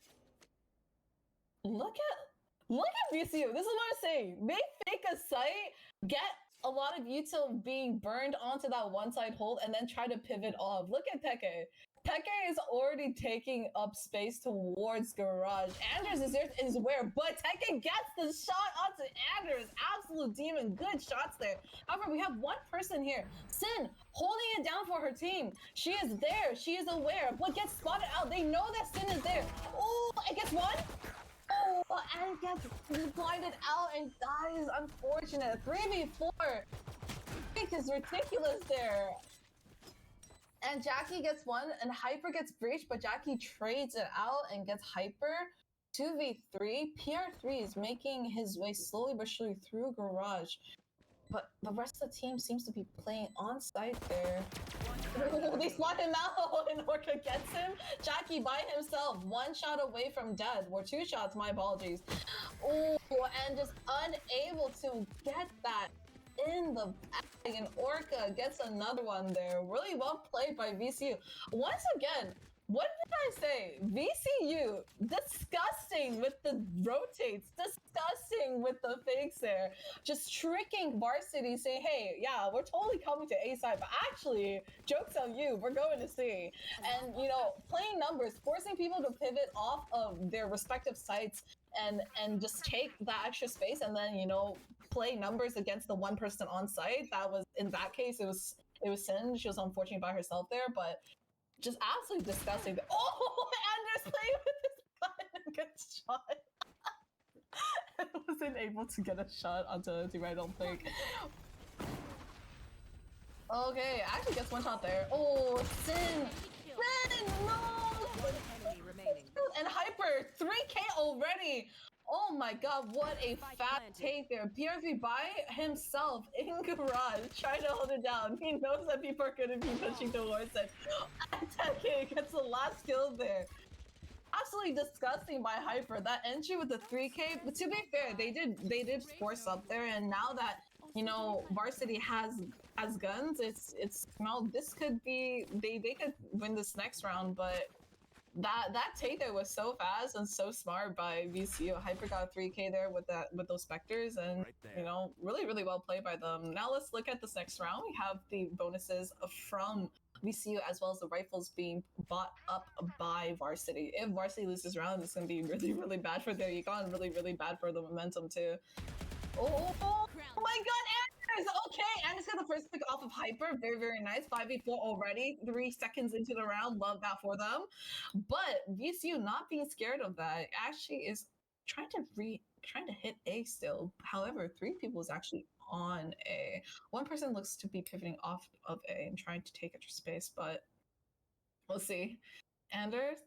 look at VCU. This is what I'm saying. They fake a site, get a lot of util being burned onto that one side hold, and then try to pivot off. Look at Peke. Peke is already taking up space towards Garage. Anders is where, but Peke gets the shot onto Anders. Absolute demon. Good shots there. However, we have one person here. Sin holding it down for her team. She is there. She is aware, but gets spotted out. They know that Sin is there. Oh, it gets one. Oh, and gets blinded out and dies. Unfortunate. 3v4. It is ridiculous there. And Jackie gets one, and Hyper gets breached, but Jackie trades it out and gets Hyper. 2v3. PR3 is making his way slowly but surely through Garage. But the rest of the team seems to be playing on site there. They spot him out and Orca gets him. Jackie by himself, 1 shot away from dead. Or 2 shots, my apologies. Oh, and just unable to get that in the bag. And Orca gets another one there. Really well played by VCU. Once again, what did I say? VCU, disgusting with the rotates, disgusting with the fakes there. Just tricking Varsity, saying, hey, yeah, we're totally coming to A side, but actually, joke's on you, we're going to C. And, you know, playing numbers, forcing people to pivot off of their respective sites and just take that extra space and then, you know, play numbers against the one person on site. That was, in that case, it was Sin. She was unfortunate by herself there, but just absolutely disgusting. Oh, Anders playing with his gun and gets shot. I wasn't able to get a shot onto the I don't think. Okay, actually gets 1 shot there. Oh, Sin! Sin! No! And Hyper, 3K already! Oh my god, what a fat take there. PRV by himself in Garage, trying to hold it down. He knows that people are going to be pushing towards it. Attacking gets the last kill there. Absolutely disgusting by Hyper. That entry with the 3K, but to be fair, they did force up there, and now that, you know, Varsity has guns, it's you know, this could be, they could win this next round, but that take there was so fast and so smart by VCU. Hyper got a 3K there with those Spectres, and you know, really well played by them. Now let's look at this next round. We have the bonuses from VCU as well as the rifles being bought up by Varsity. If Varsity loses round, it's gonna be really bad for their econ, really bad for the momentum too. Oh my god, Anders! Okay, Anders got the first pick off of Hyper. Very nice. 5v4 already. 3 seconds into the round. Love that for them. But VCU not being scared of that actually is trying to hit A still. However, 3 people is actually on A. 1 person looks to be pivoting off of A and trying to take extra space, but we'll see. Anders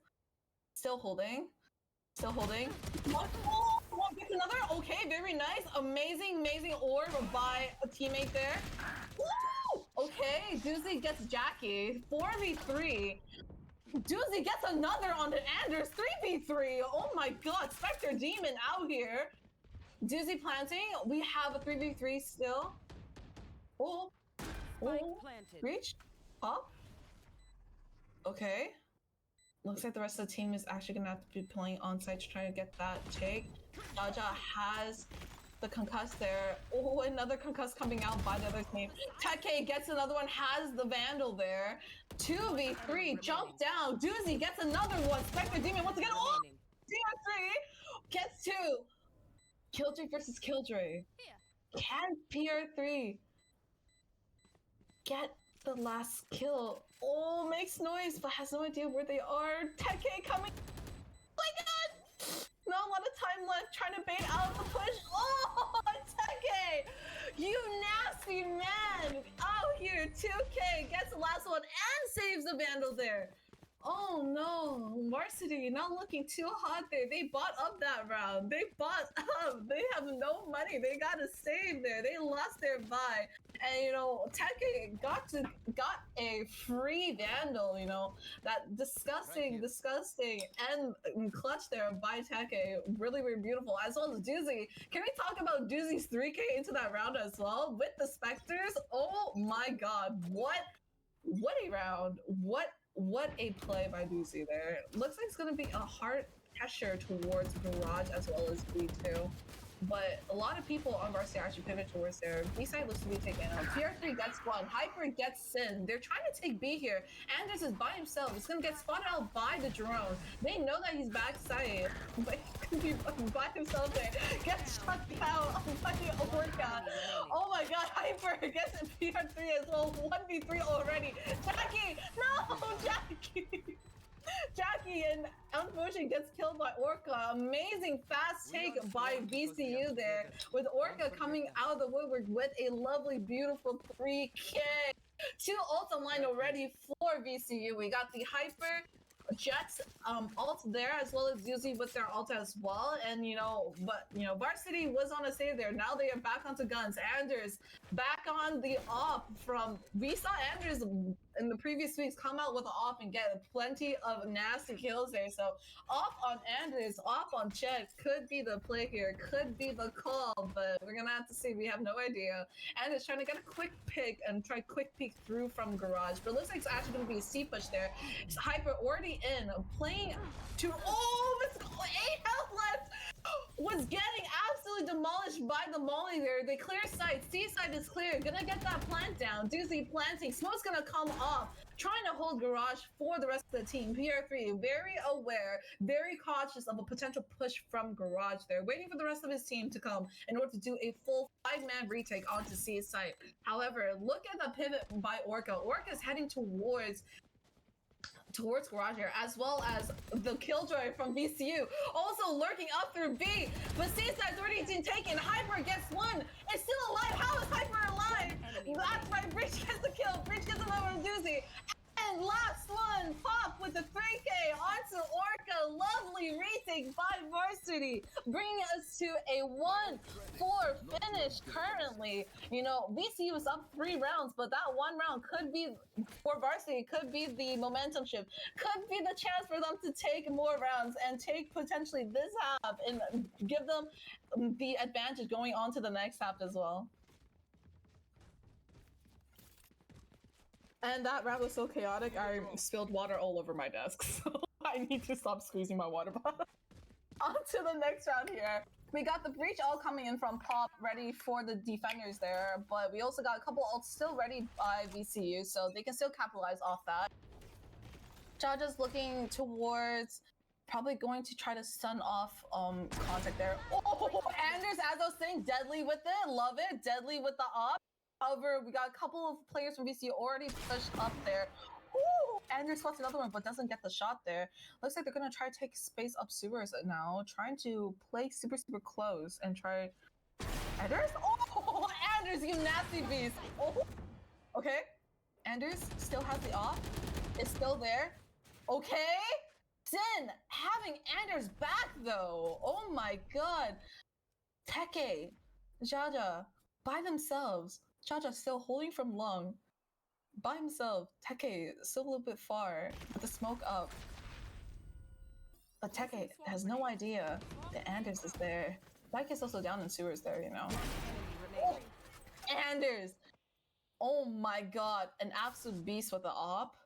still holding. Gets another. Okay, very nice. Amazing orb by a teammate there. Woo! Okay, Doozy gets Jackie. 4v3. Doozy gets another on the Anders. 3v3. Oh my god, Spectre Demon out here. Doozy planting. We have a 3v3 still. Oh. Reach. Pop. Okay. Looks like the rest of the team is actually gonna have to be playing on site to try to get that take. Jaja has the concuss there. Oh, another concuss coming out by the other team. Teke gets another one, has the Vandal there. 2v3, jump down. Doozy gets another one. Spectre Demon once again. Oh! PR3 gets 2. Killjoy versus Killjoy. Can PR3 get the last kill? Oh, makes noise, but has no idea where they are. Teke coming. Oh my god! Not a lot of time left, trying to bait out the push. Oh, Teke! You nasty man! Out here, 2K gets the last one and saves the Vandal there. Oh no, Varsity not looking too hot there. They bought up that round. They bought up. They have no money. They got to save there. They lost their buy. And you know, Teke got a free Vandal, you know. That disgusting and clutch there by Teke. Really beautiful. As well as Doozy. Can we talk about Doozy's 3K into that round as well with the Spectres? Oh my god. What a round. What a play by Doozy there. Looks like it's going to be a hard pressure towards Garage as well as B2. But a lot of people on Varsity actually pivot towards there. B side looks to be taken out. PR3 gets 1. Hyper gets Sin. They're trying to take B here. Anders is by himself. He's going to get spotted out by the drone. They know that he's backside, but he's going to be by himself there. Gets shot down by the Orca. Oh my god, Hyper gets a PR3 as well. 1v3 already. Jackie! No! Jackie! Jackie and unfortunately gets killed by Orca. Amazing fast take by VCU there, with Orca coming out of the woodwork with a lovely, beautiful 3K. 2 ults online already for VCU. We got the Hyper, Jets ult there, as well as Yuzi with their ult as well. And Varsity was on a save there. Now they are back onto guns. Anders back on the op from. We saw Anders in the previous weeks come out with an op and get plenty of nasty kills there. So off on Anders, off on Chet could be the play here, could be the call, but we're gonna have to see. We have no idea. Anders trying to get a quick pick and try quick peek through from Garage, but it looks like it's actually gonna be a C push there. It's Hyper already in, playing to it's 8 health left. Was getting absolutely demolished by the Molly there. They clear site. C side is clear. Gonna get that plant down. Doozy planting. Smoke's gonna come off. Trying to hold Garage for the rest of the team. PR3 very aware, very cautious of a potential push from Garage there. Waiting for the rest of his team to come in order to do a full 5-man retake onto C site. However, look at the pivot by Orca. Orca's heading towards Garage here, as well as the Killjoy from VCU, also lurking up through B, but Seaside's already been taken. Hyper gets one, it's still alive. How is Hyper alive? That's right, Breach gets the kill, Breach gets another doozy. And last one, Pop with the 3K onto Orca. Lovely retake by Varsity, bringing us to a 1-4 finish currently. VCU is up 3 rounds, but that 1 round could be, for Varsity, could be the momentum shift, could be the chance for them to take more rounds and take potentially this half and give them the advantage going on to the next half as well. And that round was so chaotic, I spilled water all over my desk, so I need to stop squeezing my water bottle. On to the next round here. We got the Breach all coming in from Pop, ready for the defenders there, but we also got a couple ults still ready by VCU, so they can still capitalize off that. Jaja's looking towards, probably going to try to stun off contact there. Oh, Anders, as I was saying, deadly with it, love it, deadly with the op. However, we got a couple of players from VC already pushed up there. Ooh, Anders spots another one, but doesn't get the shot there. Looks like they're gonna try to take space up sewers now, trying to play super close and try. Anders? Oh, Anders, you nasty beast! Oh, okay. Anders still has the off. It's still there. Okay. Sin having Anders back though. Oh my god. Teke, Jaja, by themselves. Jaja still holding from Lung. By himself. Teke still a little bit far with the smoke up. But Teke has no idea that Anders is there. Mike is also down in sewers there, Oh, Anders! Oh my god, an absolute beast with the op.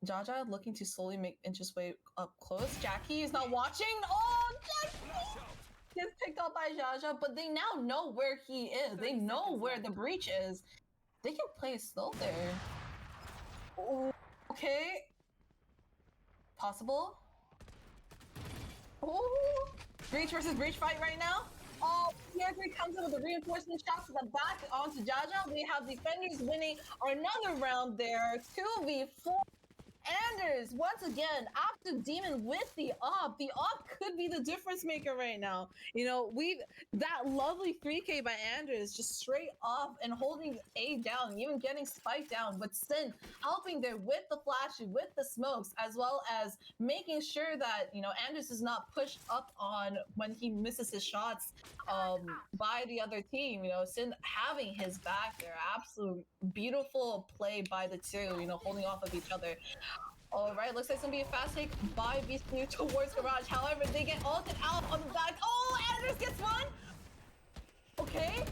Jaja looking to slowly inch his way up close. Jackie is not watching. Oh, Jackie! Gets picked up by Jaja, but they now know where he is. They know where the Breach is. They can play slow there. Oh, okay. Possible. Oh, Breach versus Breach fight right now. Oh, PR3 comes in with a reinforcement shot to the back onto Jaja. We have defenders winning another round there. 2v4. Anders, once again, after Demon with the op could be the difference maker right now. That lovely 3K by Anders, just straight off and holding A down, even getting spiked down, but Sin helping there with the flashy, with the smokes, as well as making sure that, Anders is not pushed up on when he misses his shots by the other team. Sin having his back there. Absolute beautiful play by the two, holding off of each other. All right, looks like it's gonna be a fast take by VCU towards Garage. However, they get ulted out on the back. Oh, Anders gets one. Okay.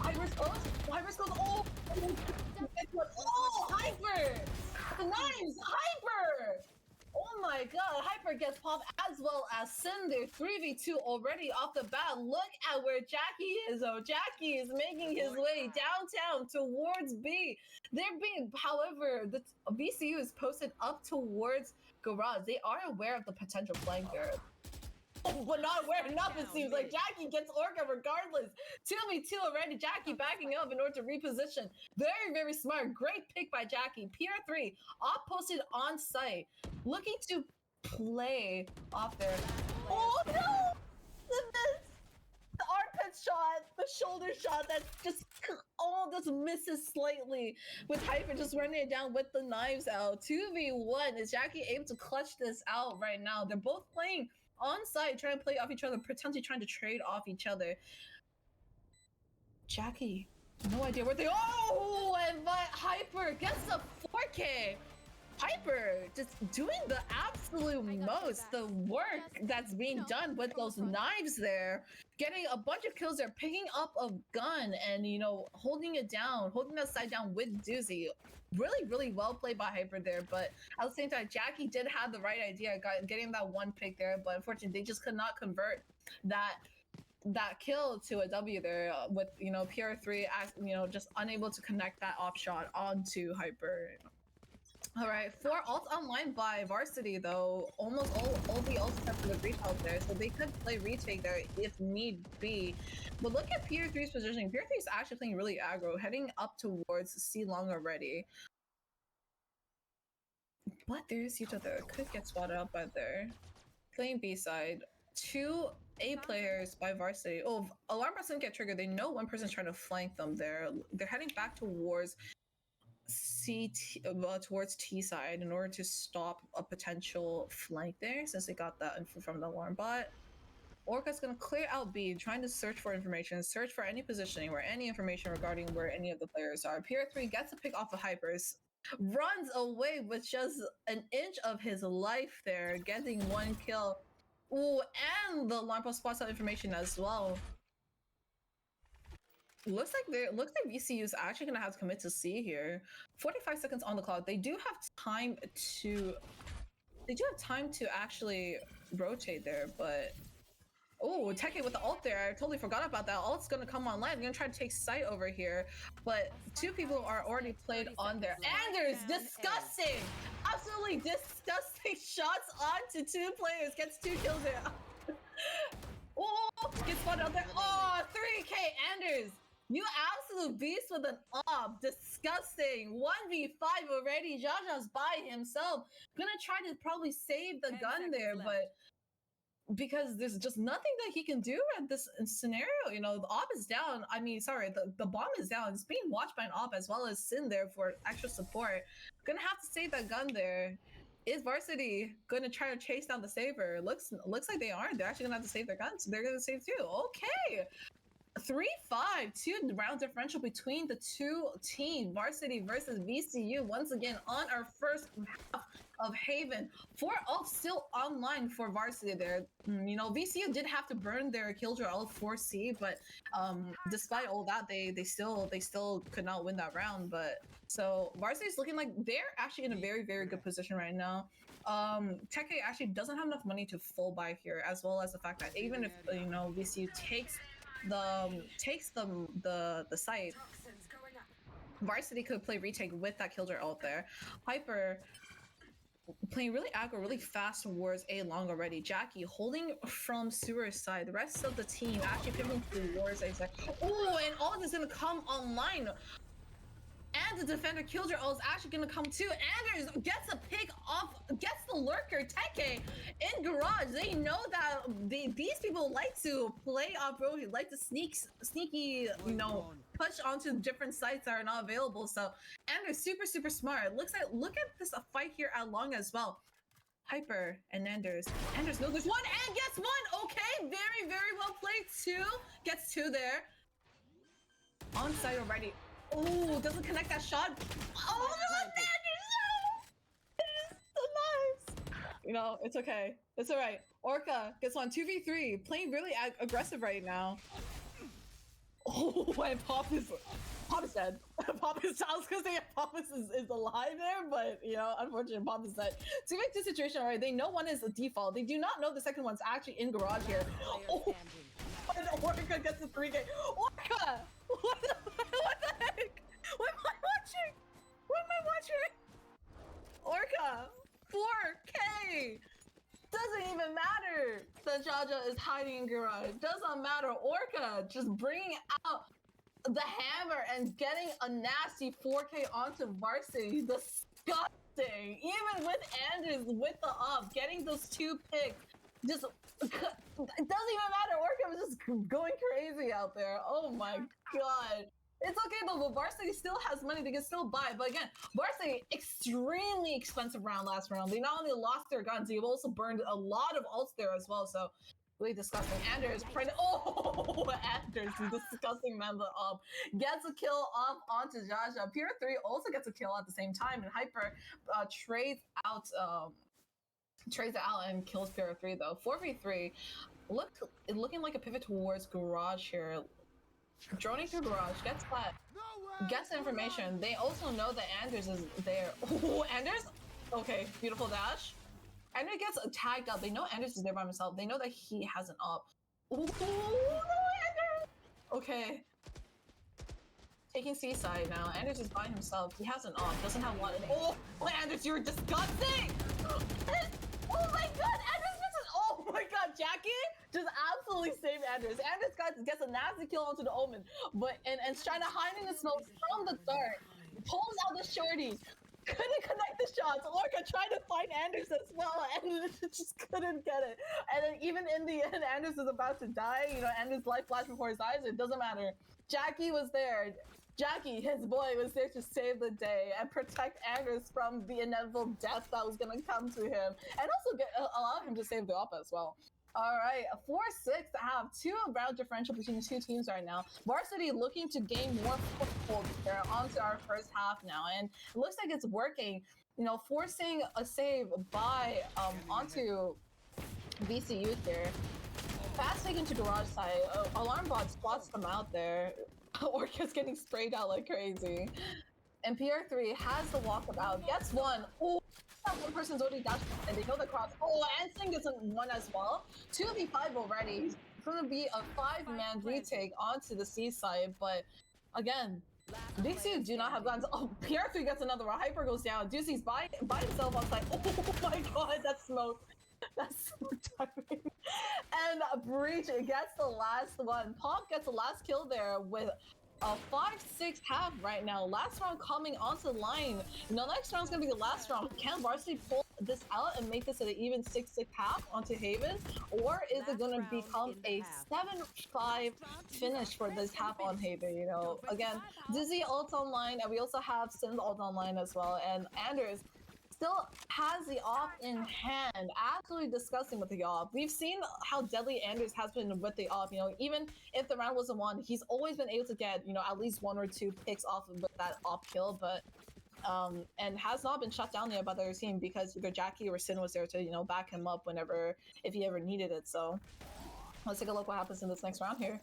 Hyper's close. Hyper's close. Oh, Hyper. Nice, Hyper. Oh my god, Hyper gets popped as well as Cinder. 3v2 already off the bat. Look at where Jackie is though. Jackie is making his way downtown towards B. However, the VCU is posted up towards Garage. They are aware of the potential flank there. but not aware enough, it seems like. Jackie gets Orca regardless. 2v2 already. Jackie backing up in order to reposition. Very, very smart. Great pick by Jackie. PR3 off posted on site. Looking to play off there. Oh no! The armpit shot, the shoulder shot that just misses slightly with Hyper just running it down with the knives out. 2v1. Is Jackie able to clutch this out right now? They're both playing on site, trying to play off each other, potentially trying to trade off each other. Jackie, no idea where they. Oh, and Hyper gets a 4K. Hyper just doing the absolute most, the work that's being done with those knives there, getting a bunch of kills there, picking up a gun and, you know, holding it down, holding that side down with Doozy. Really, really well played by Hyper there, but at the same time, Jackie did have the right idea, getting that one pick there, but unfortunately, they just could not convert that kill to a W there with, you know, PR3, you know, just unable to connect that off shot onto Hyper. All right, 4 ults online by Varsity though. Almost all the ults except for the breach out there, so they could play retake there if need be. But look at PR3's positioning. PR3 is actually playing really aggro, heading up towards C long already. But there's each other. Could get spotted out by there. Playing B side. 2 A players by Varsity. Oh, alarm doesn't get triggered. They know one person's trying to flank them there. They're heading back towards towards T side in order to stop a potential flank there, since they got that info from the alarm bot. Orca's gonna clear out B, trying to search for information, search for any positioning or any information regarding where any of the players are. PR3 gets a pick off the Hypers, runs away with just an inch of his life there, getting 1 kill. Ooh, and the alarm bot spots out information as well. Looks like VCU is actually gonna have to commit to C here. 45 seconds on the clock. They do have time to actually rotate there, but oh, Teke with the ult there. I totally forgot about that. Ult's gonna come online. They're gonna try to take site over here, but 2 people are already played on there. Anders, disgusting, absolutely disgusting shots onto 2 players. Gets 2 kills there. Oh, gets spotted out there. Oh, 3K Anders. You absolute beast with an op. Disgusting. 1v5 already. Jaja's by himself. Gonna try to probably save the gun there, but because there's just nothing that he can do at this scenario. You know, the op is down. I mean, sorry, the bomb is down. It's being watched by an op as well as Sin there for extra support. Gonna have to save that gun there. Is Varsity gonna try to chase down the saver? Looks like they aren't. They're actually gonna have to save their guns. They're gonna save too. Okay. 3-5, 2 round differential between the 2 teams. Varsity versus VCU once again on our first half of Haven. 4 ults still online for Varsity there. You know, VCU did have to burn their Killjoy ult for C, but despite all that, they still could not win that round. But so Varsity's looking like they're actually in a very, very good position right now. Teke actually doesn't have enough money to full buy here, as well as the fact that even if, you know, VCU takes the site, Varsity could play retake with that Killjoy ult there. Hyper playing really aggro, really fast towards A long already. Jackie holding from sewer side. The rest of the team actually pivoting towards A side. Oh, and all of this is gonna come online. And the defender Killjoy ult is actually gonna come too. Anders gets a pick off, gets the lurker Teke in garage. They know that these people like to play off road, like to sneaky, you know, push onto different sites that are not available. So Anders super smart. Look at this fight here at long as well. Hyper and Anders no, there's 1 and gets 1. Okay, very well played. 2 gets 2 there. On site already. Oh, doesn't connect that shot. Oh no, it is so nice. You know, it's okay. It's all right. Orca gets on 2v3, playing really aggressive right now. Oh, and Pop is dead. Pop is, I was gonna say Pop is alive there, but you know, unfortunately, Pop is dead. To make this situation right, they know one is a default. They do not know the second one's actually in garage here. Oh, and Orca gets the 3K. Orca! What the heck? What am I watching? What am I watching? Orca! 4K! Doesn't even matter. The that Jaja is hiding in garage. Doesn't matter. Orca just bringing out the hammer and getting a nasty 4K onto Varsity. Disgusting. Even with Anders with the up, getting those 2 picks, just it doesn't even matter. Orca was just going crazy out there. Oh my god. It's okay though, but Varsity still has money, they can still buy. But again, Varsity, extremely expensive round last round. They not only lost their guns, they've also burned a lot of ults there as well. So really disgusting. Anders trying to Anders, disgusting man, but gets a kill off onto Jaja. Pure 3 also gets a kill at the same time, and Hyper trades out and kills Pure 3 though. 4v3, looking like a pivot towards Garage here. Droning through Garage, gets flat, gets information. They also know that Anders is there. Oh, Anders? Okay, beautiful dash. Anders gets tagged up. They know Anders is there by himself. They know that he has an op. Oh, no, Anders! Okay. Taking Seaside now. Anders is by himself. He has an op. Doesn't have one. Oh, Anders, you're disgusting! Oh my god, Anders misses. Oh my god, Jackie just absolutely saved Anders. Anders gets a nasty kill onto the Omen, but and trying to hide in the smoke from the start. Pulls out the shorty. Couldn't connect the shots. Orca tried to find Anders as well, and just couldn't get it. And then even in the end, Anders is about to die. You know, Anders' life flashed before his eyes. It doesn't matter. Jackie was there. Jackie, his boy, was there to save the day and protect Anders from the inevitable death that was going to come to him, and also allow him to save the op as well. All right, 4-6 to have 2-round differential between the 2 teams right now. Varsity looking to gain more foothold here onto our first half now, and it looks like it's working. You know, forcing a save by onto VCU here. Fast taken to Garage side. Alarm bot spots them out there. Orca's getting sprayed out like crazy. And PR3 has the walkabout, gets one. Oh, that one person's already dashed and they know the cross. Oh, and Sing gets one as well. 2v5 already. It's gonna be a 5-man retake onto the Seaside, but again, VCU do not have guns. Oh, PR3 gets another one. Hyper goes down. Deucey's by himself on site. Oh my god, that's smoke. That's so timing. And Breach gets the last one. Pop gets the last kill there with a 5-6 half right now. Last round coming onto the line. Now next round's gonna be the last round. Can Varsity pull this out and make this an even 6-6 half onto Haven? Or is it gonna become a 7-5 finish for this half on Haven? You know, again, Dizzy ult online, and we also have Sin ult online as well. And Anders still has the op in hand. Absolutely disgusting with the op. We've seen how deadly Anders has been with the op. You know, even if the round wasn't won, he's always been able to get, you know, at least 1 or 2 picks off with that op kill, but and has not been shut down yet by the other team because either Jackie or Sin was there to, you know, back him up whenever, if he ever needed it. So let's take a look what happens in this next round here.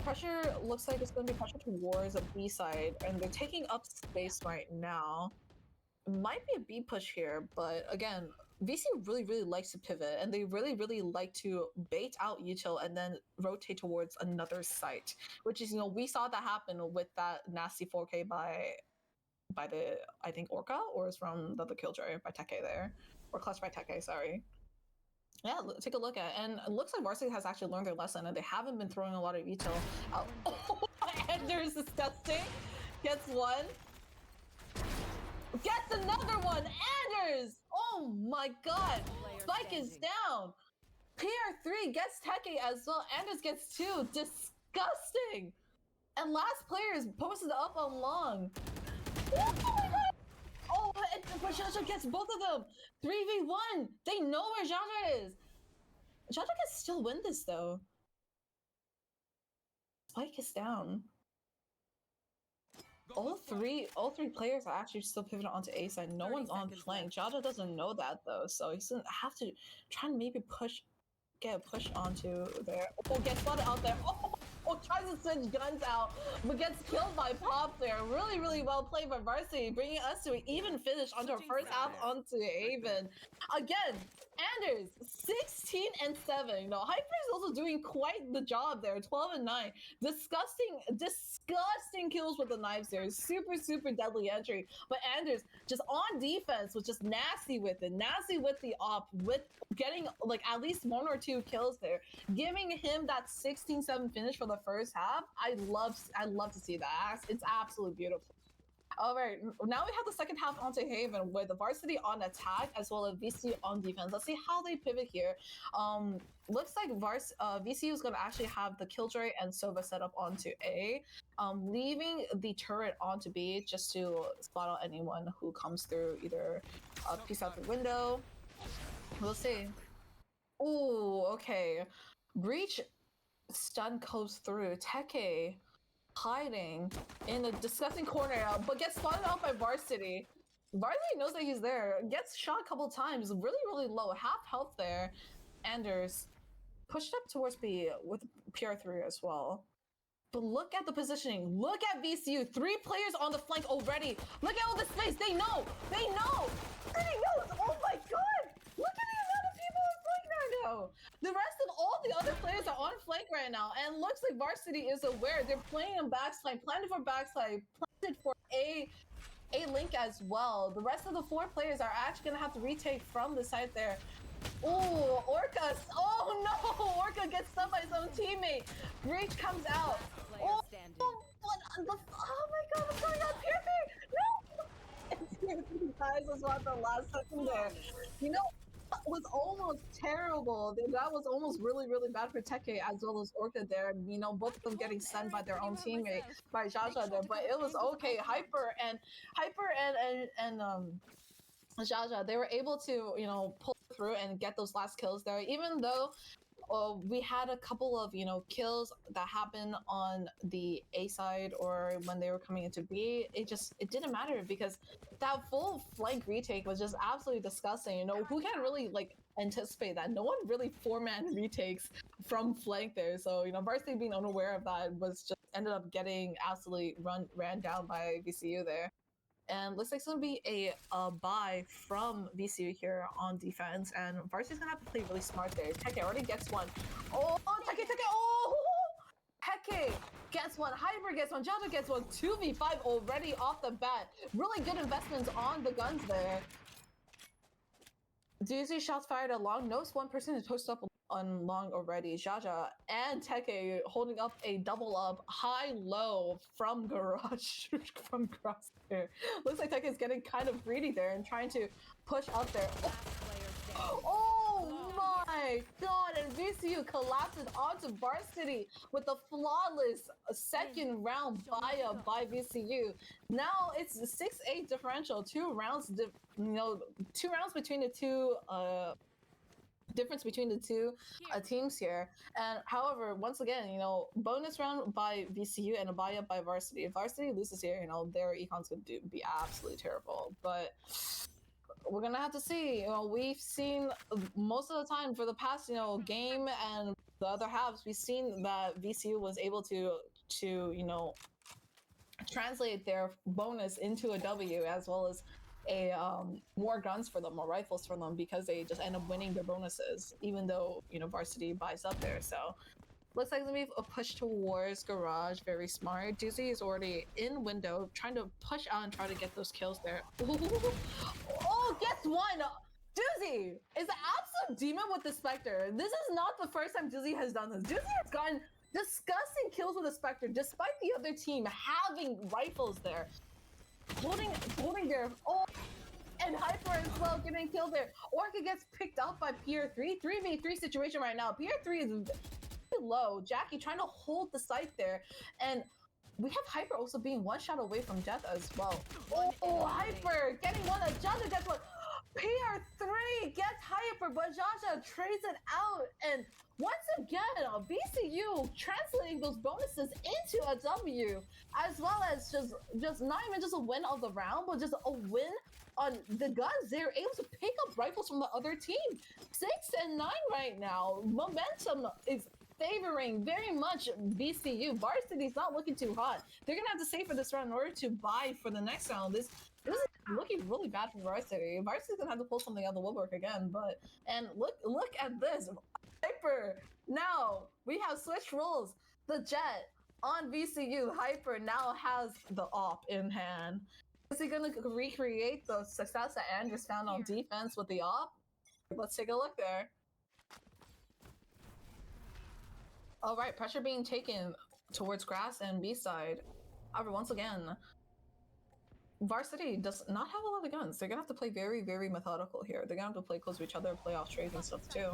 Pressure looks like it's going to be pressure towards a B side, and they're taking up space right now. Might be a B push here, but again, VC really likes to pivot, and they really like to bait out util and then rotate towards another site, which is, you know, we saw that happen with that nasty 4K by the, I think, Orca, or is from the other Killjoy by Teke there, or Clutch by Teke, sorry. Yeah, take a look at it. And it looks like Varsity has actually learned their lesson, and they haven't been throwing a lot of util out. Oh, Anders disgusting. Gets one. Gets another one! Anders! Oh my god! Spike is down! PR3 gets Teke as well. Anders gets 2. Disgusting! And last player is posted up on long. Oh my god! Oh, and Jaja gets both of them! 3v1! They know where Jaja is! Jaja can still win this though. Spike is down. All three players are actually still pivoting onto A side. No one's on flank. Jaja doesn't know that though, so he's gonna have to try and maybe get a push onto there. Oh, gets spotted out there. Oh, tries to switch guns out, but gets killed by Pop there. Really well played by Varsity, bringing us to an even finish onto our first half onto Haven. Again, Anders, 16-7. You know, Hyper is also doing quite the job there. 12-9. Disgusting kills with the knives there. Super deadly entry. But Anders just on defense was just nasty with it. Nasty with the op, with getting like at least 1 or 2 kills there, giving him that 16-7 finish for the first half. I love to see that. It's absolutely beautiful. All right, now we have the second half onto Haven with the Varsity on attack as well as VC on defense. Let's see how they pivot here. Looks like VCU is going to actually have the Killjoy and Sova set up onto A, leaving the turret onto B just to spot out anyone who comes through, either piece out the window. We'll see. Ooh, okay. Breach stun goes through. Teke hiding in a disgusting corner, but gets spotted out by Varsity. Varsity knows that he's there, gets shot a couple times, really low, half health there. Anders pushed up towards B with PR3 as well. But look at the positioning. Look at VCU. 3 players on the flank already. Look at all the space. They know. Oh my god. Look at the amount of people on flank right now. The rest of all the other players are on flank right now. And looks like Varsity is aware. They're playing in backside, planted for backside, planted for a link as well. The rest of the 4 players are actually going to have to retake from the side there. Oh, Orca. Oh no. Orca gets stunned by his own teammate. Breach comes out. Oh my god, what's going on? No! Guys, was about the last second there. You know, that was almost terrible. That was almost really bad for Teke as well as Orca there. You know, both of them getting stunned by their own teammate, by Jaja there. But it was okay. Hyper and Jaja, they were able to, you know, pull through and get those last kills there, even though we had a couple of, you know, kills that happened on the A side or when they were coming into B. It didn't matter because that full flank retake was just absolutely disgusting. You know, who can really like anticipate that? No one really 4-man retakes from flank there. So, you know, Varsity being unaware of that was just ended up getting absolutely ran down by VCU there. And looks like it's going to be a buy from VCU here on defense. And Varsity's going to have to play really smart there. Teke already gets one. Oh, Teke! Oh! Teke gets one. Hyper gets one. Jaja gets one. 2v5 already off the bat. Really good investments on the guns there. Do you see shots fired at long? Notice one person is posted up on long already. Jaja and Teke holding up a double up high-low from garage. From garage there. Looks like Teke is getting kind of greedy there and trying to push up there. Oh my god! And VCU collapses onto Varsity with a flawless second round buy-up by VCU. Now it's a 6-8 differential. 2 rounds, 2 rounds between the two. Difference between the two teams here. And however, once again, you know, bonus round by VCU and a buy-up by Varsity. If Varsity loses here, you know, their econ's going to be absolutely terrible. But we're going to have to see. You know, we've seen most of the time for the past, you know, game and the other halves, we've seen that VCU was able to you know, translate their bonus into a W as well as more guns for them, more rifles for them, because they just end up winning their bonuses, even though, you know, Varsity buys up there. So looks like we have a push towards garage. Very smart. Doozy is already in window, trying to push out and try to get those kills there. Oh, gets one. Doozy is an absolute demon with the Spectre. This is not the first time Doozy has done this. Doozy has gotten disgusting kills with the Spectre, despite the other team having rifles there. Holding their and Hyper as well getting killed there. Orca gets picked up by PR3. 3v3 situation right now. PR3 is very low. Jackie trying to hold the site there, and we have Hyper also being 1 shot away from death as well. Oh, Hyper getting one. Jaja gets one. PR3 gets Hyper, but Jaja trades it out, and once again, VCU translating those bonuses into a W, as well as just not even just a win of the round, but just a win on the guns. They're able to pick up rifles from the other team. 6-9 right now. Momentum is favoring very much VCU. Varsity's not looking too hot. They're gonna have to save for this round in order to buy for the next round. This This is looking really bad for Varsity. Varsity's gonna have to pull something out of the woodwork again, and look at this. Hyper! Now we have switched roles. The Jet on VCU. Hyper now has the op in hand. Is he gonna recreate the success that Andrews found on defense with the op? Let's take a look there. Alright, pressure being taken towards grass and B side. However, once again, Varsity does not have a lot of guns. They're gonna have to play very, very methodical here. They're gonna have to play close to each other, play off trades and stuff too.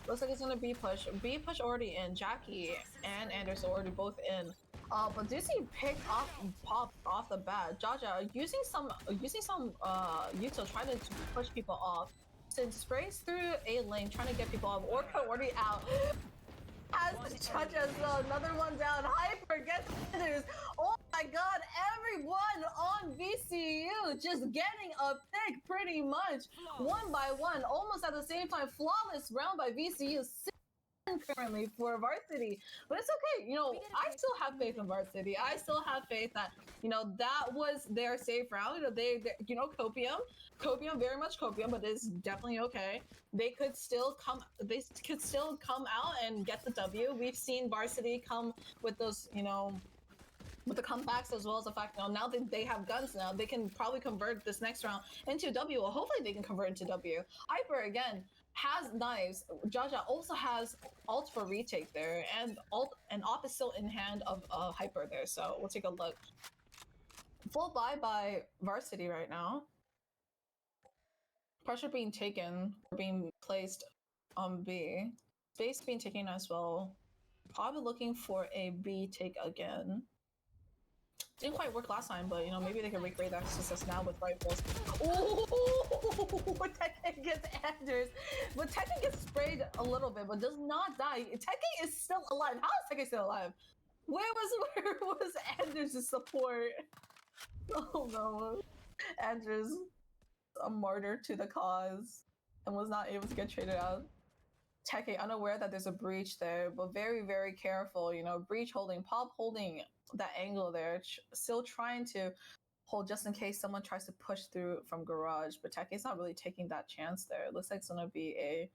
Looks like it's gonna be push. B push already in. Jackie and Anders are already both in. But Deucey picked off Pop off the bat. Jaja using some Yuto trying to push people off. Since sprays through A lane trying to get people off. Orca already out. Has the judge as well. Another one down. Hyper gets Anders. Oh my god, everyone on VCU just getting a pick pretty much. One by one, almost at the same time. Flawless round by VCU. Currently for Varsity, but it's okay. You know, I still have faith in Varsity. I still have faith that, you know, that was their safe round. You know, they you know, copium, very much copium, but it's definitely okay. They could still come out and get the W. We've seen Varsity come with those, you know, with the comebacks, as well as the fact, you know, now that they have guns now, they can probably convert this next round into W. Well, hopefully they can convert into W. Hyper again has knives. Jaja also has ult for retake there, and op is still in hand of Hyper there. So we'll take a look. Full buy by Varsity right now. Pressure being taken, being placed on B. Space being taken as well. Probably looking for a B take again. Didn't quite work last time, but you know, maybe they can recreate that success now with rifles. Oh, Tekken gets Anders, but Tekken gets sprayed a little bit, but does not die. Tekken is still alive. How is Tekken still alive? Where was Anders' support? Oh no, Anders, a martyr to the cause, and was not able to get traded out. Tekken unaware that there's a breach there, but very, very careful. You know, breach holding, Pop holding that angle there, still trying to hold just in case someone tries to push through from garage, but Tekke's not really taking that chance there. It looks like it's gonna be a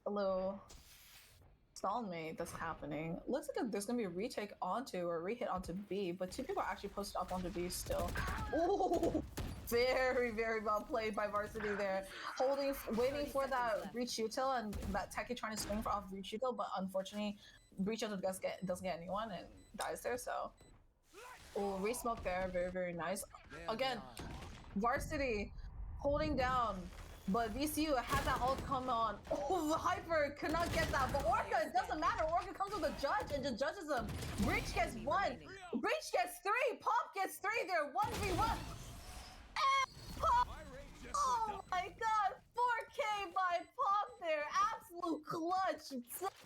little stalemate that's happening. Looks like there's gonna be a retake onto or a rehit onto B, but two people are actually posted up onto B still. Ooh, very, very well played by Varsity there. Waiting for that breach util, and that Tekke trying to swing for off breach util, but unfortunately breach util doesn't get anyone and dies there. So re-smoke there, very, very nice. Again, Varsity holding down, but VCU had that ult come on. Oh, Hyper could not get that, but Orca, it doesn't matter. Orca comes with a judge and just judges him. Breach gets one, Breach gets three, Pop gets three there, 1v1. And Pop! Oh my god, 4K by Pop there, absolute clutch,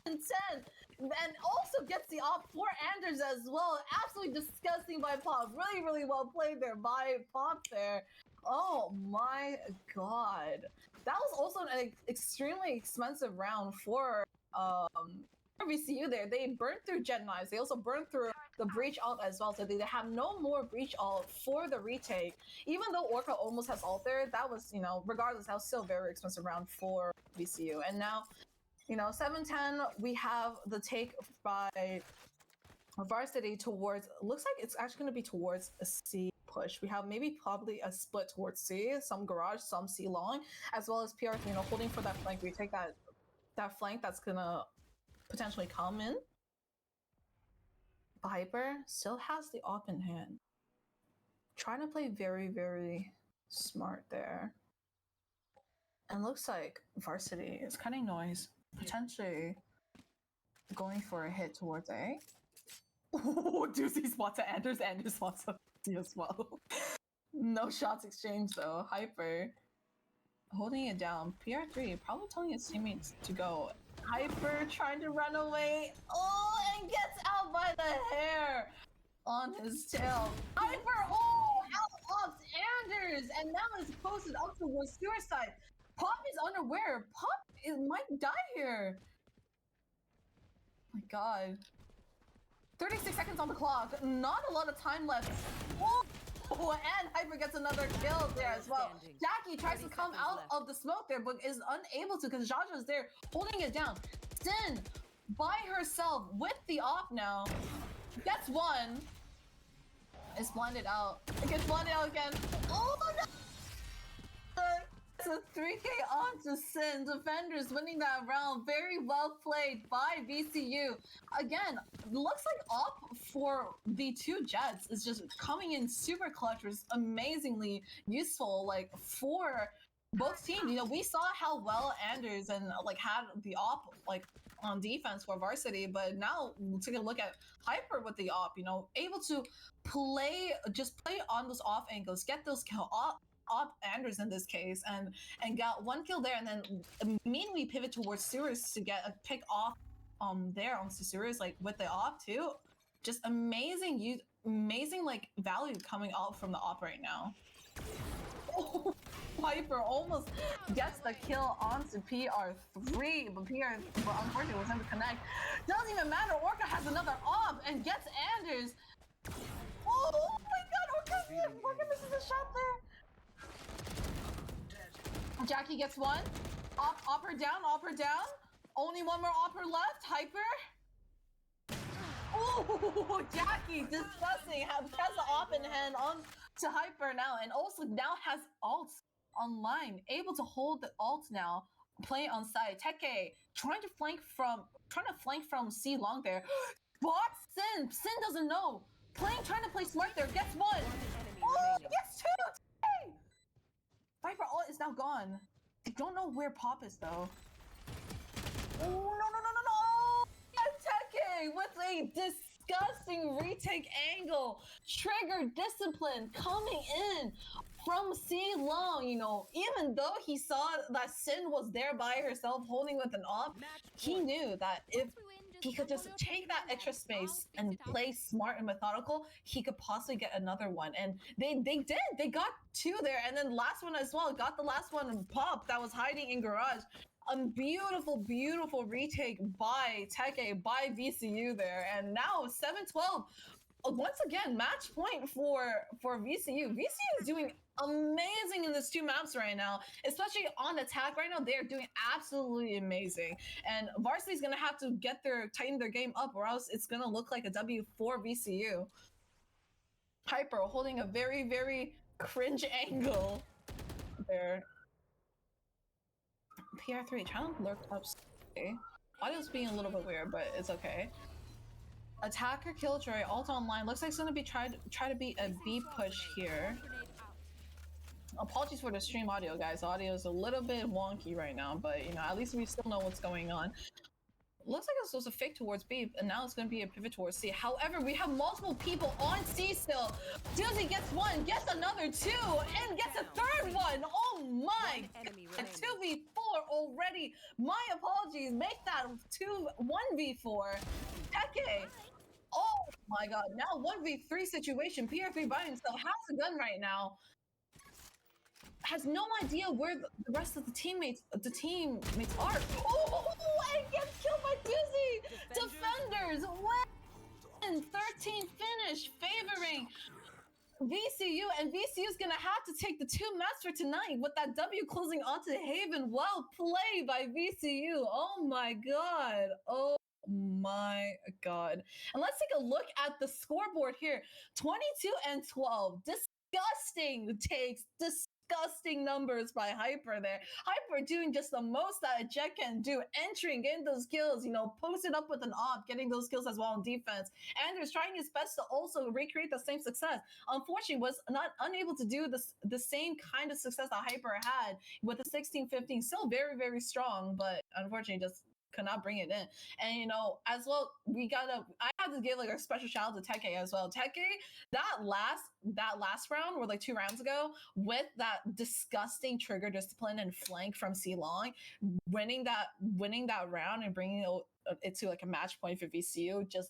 7-10. And also gets the op for Anders as well. Absolutely disgusting by Pop. Really, really well played there by Pop there. Oh my god. That was also an extremely expensive round for VCU there. They burned through Jet Knives. They also burned through the breach ult as well. So they have no more breach ult for the retake. Even though Orca almost has ult there, that was, you know, regardless, that was still a very expensive round for VCU. And now, you know, 7-10, we have the take by Varsity towards, looks like it's actually going to be towards a C push. We have probably a split towards C, some garage, some C long, as well as PR, you know, holding for that flank. We take that flank that's going to potentially come in. Hyper still has the op in hand. Trying to play very, very smart there. And looks like Varsity is cutting noise, potentially going for a hit towards A. Oh, Doozy spots to Anders. Anders spots to C as well. No shots exchanged though. Hyper holding it down. PR3 probably telling his teammates to go. Hyper trying to run away. Oh, and gets out by the hair on his tail. Hyper, out ops Anders, and now is posted up towards suicide. Pop is unaware. Pop might die here. Oh my god. 36 seconds on the clock. Not a lot of time left. Oh, and Hyper gets another kill there as well. Jackie tries to come out of the smoke there, but is unable to because Jaja's there holding it down. Sin by herself with the op now. Gets one. Is blinded out. It gets blinded out again. Oh no! It's a 3K on to Sin. Defenders winning that round. Very well played by VCU. Again, looks like op for the two Jets is just coming in super clutch, was amazingly useful, like for both teams. You know, we saw how well Anders and like had the op like on defense for Varsity, but now we'll take a look at Hyper with the op. You know, able to play on those off angles, get those kill op Anders in this case, and got one kill there, and then immediately pivot towards Sirius to get a pick off there on Sirius, like with the op too. Just amazing like value coming out from the op right now. Oh, Piper almost gets the kill onto PR3, but unfortunately was able to connect. Doesn't even matter. Orca has another op and gets Anders. Oh my god, Orca misses a shot there. Jackie gets one. Op her down, Only one more op her left. Hyper. Oh, Jackie, disgusting. Has the op in hand on to Hyper now, and also now has ult online. Able to hold the ult now. Playing on side. Teke trying to flank from C long there. Spots Sin. Sin doesn't know. Trying to play smart there. Gets one. Oh, gets two. Dang. Viper ult is now gone. I don't know where Pop is though. Oh no! Teke with a disgusting retake angle. Trigger discipline coming in from C long. You know, even though he saw that Sin was there by herself holding with an op, he knew that if he could just take that extra space and play smart and methodical, he could possibly get another one. And they did. They got two there, and then last one as well. Got the last one Pop that was hiding in garage. A beautiful retake by Teke, by VCU there. And now 7-12. Once again, match point for VCU. VCU is doing amazing in these two maps right now, especially on attack right now. They're doing absolutely amazing, and Varsity's gonna have to tighten their game up, or else it's gonna look like a W for VCU. Hyper holding a very cringe angle there. PR3 trying to lurk up. Audio's being a little bit weird, but it's okay. Attacker Killjoy ult online. Looks like it's gonna be try to be a B push here. Apologies for the stream audio, guys. Audio is a little bit wonky right now, but you know, at least we still know what's going on. Looks like this was a fake towards B, and now it's going to be a pivot towards C. However, we have multiple people on C still. Doozy gets one, gets another two, and gets a third one. Oh my god, 2v4 already. My apologies, make that 1v4. Teke. Oh my god, now 1v3 situation. PR3 by himself has a gun right now. Has no idea where the rest of the teammates are. Oh, and gets killed by Doozy! Defenders win! 13 finish, favoring VCU, and VCU is gonna have to take the two maps for tonight with that W closing onto Haven. Well played by VCU. Oh my god. Oh my god. And let's take a look at the scoreboard here. 22-12. Disgusting takes. Disgusting numbers by Hyper there. Hyper doing just the most that a Jet can do, entering in those kills, you know, posted up with an op, getting those kills as well on defense. Anders trying his best to also recreate the same success. Unfortunately, was unable to do the same kind of success that Hyper had with the 16-15. Still very strong, but unfortunately just could not bring it in. And you know, as well, I have to give like a special shout out to Teke as well. Teke, that last round, or like 2 rounds ago, with that disgusting trigger discipline and flank from C Long, winning that round and bringing it to like a match point for VCU, just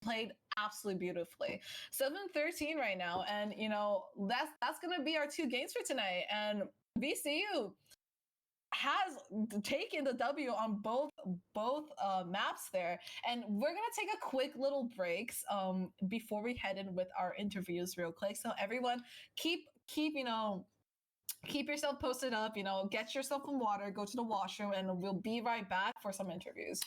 played absolutely beautifully. 7-13 right now, and you know, that's gonna be our 2 games for tonight. And VCU, has taken the W on both maps there. And we're gonna take a quick little breaks before we head in with our interviews real quick. So everyone, keep keep yourself posted up. Get yourself some water, go to the washroom, and we'll be right back for some interviews.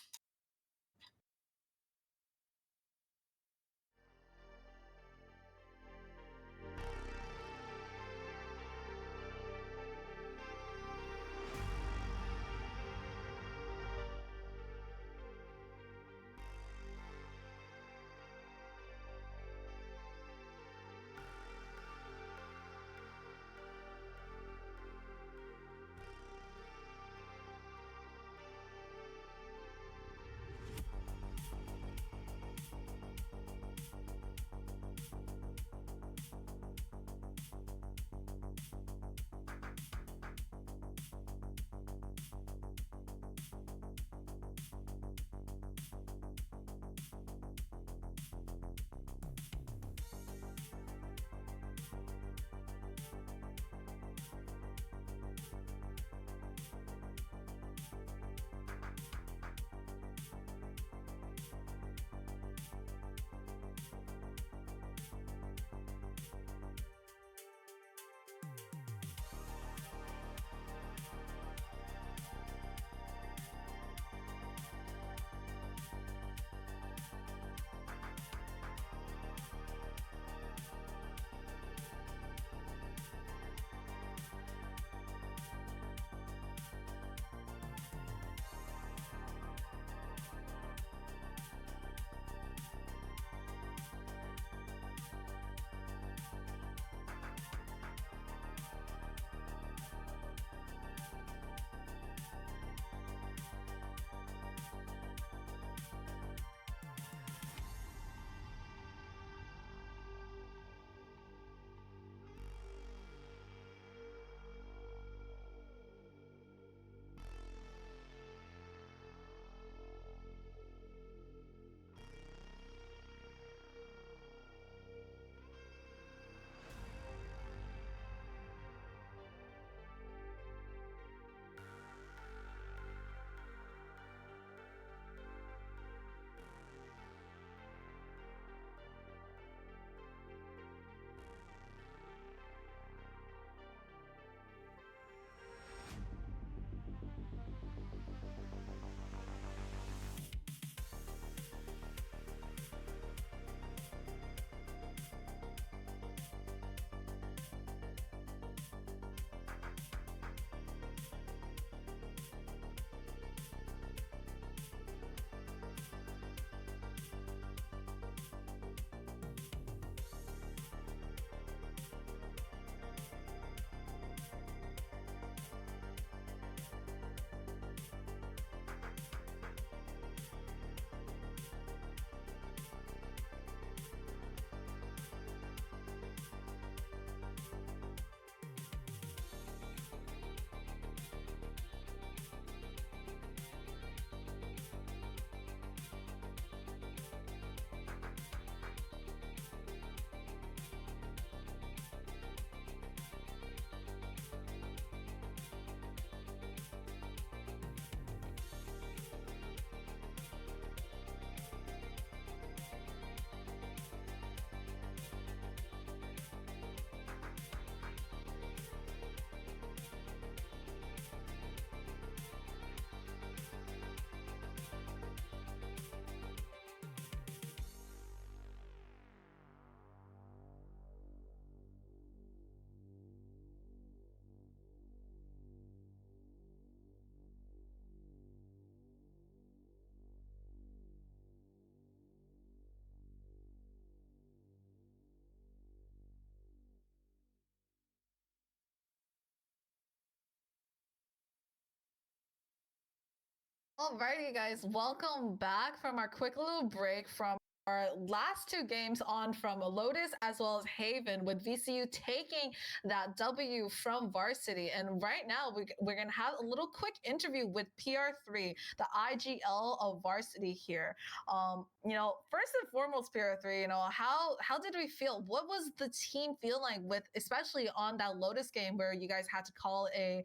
Alrighty, guys, welcome back from our quick little break from our last two games on from Lotus as well as Haven, with VCU taking that W from Varsity. And right now we're going to have a little quick interview with PR3, the IGL of Varsity here. First and foremost, PR3, how did we feel? What was the team feel like with, especially on that Lotus game where you guys had to call a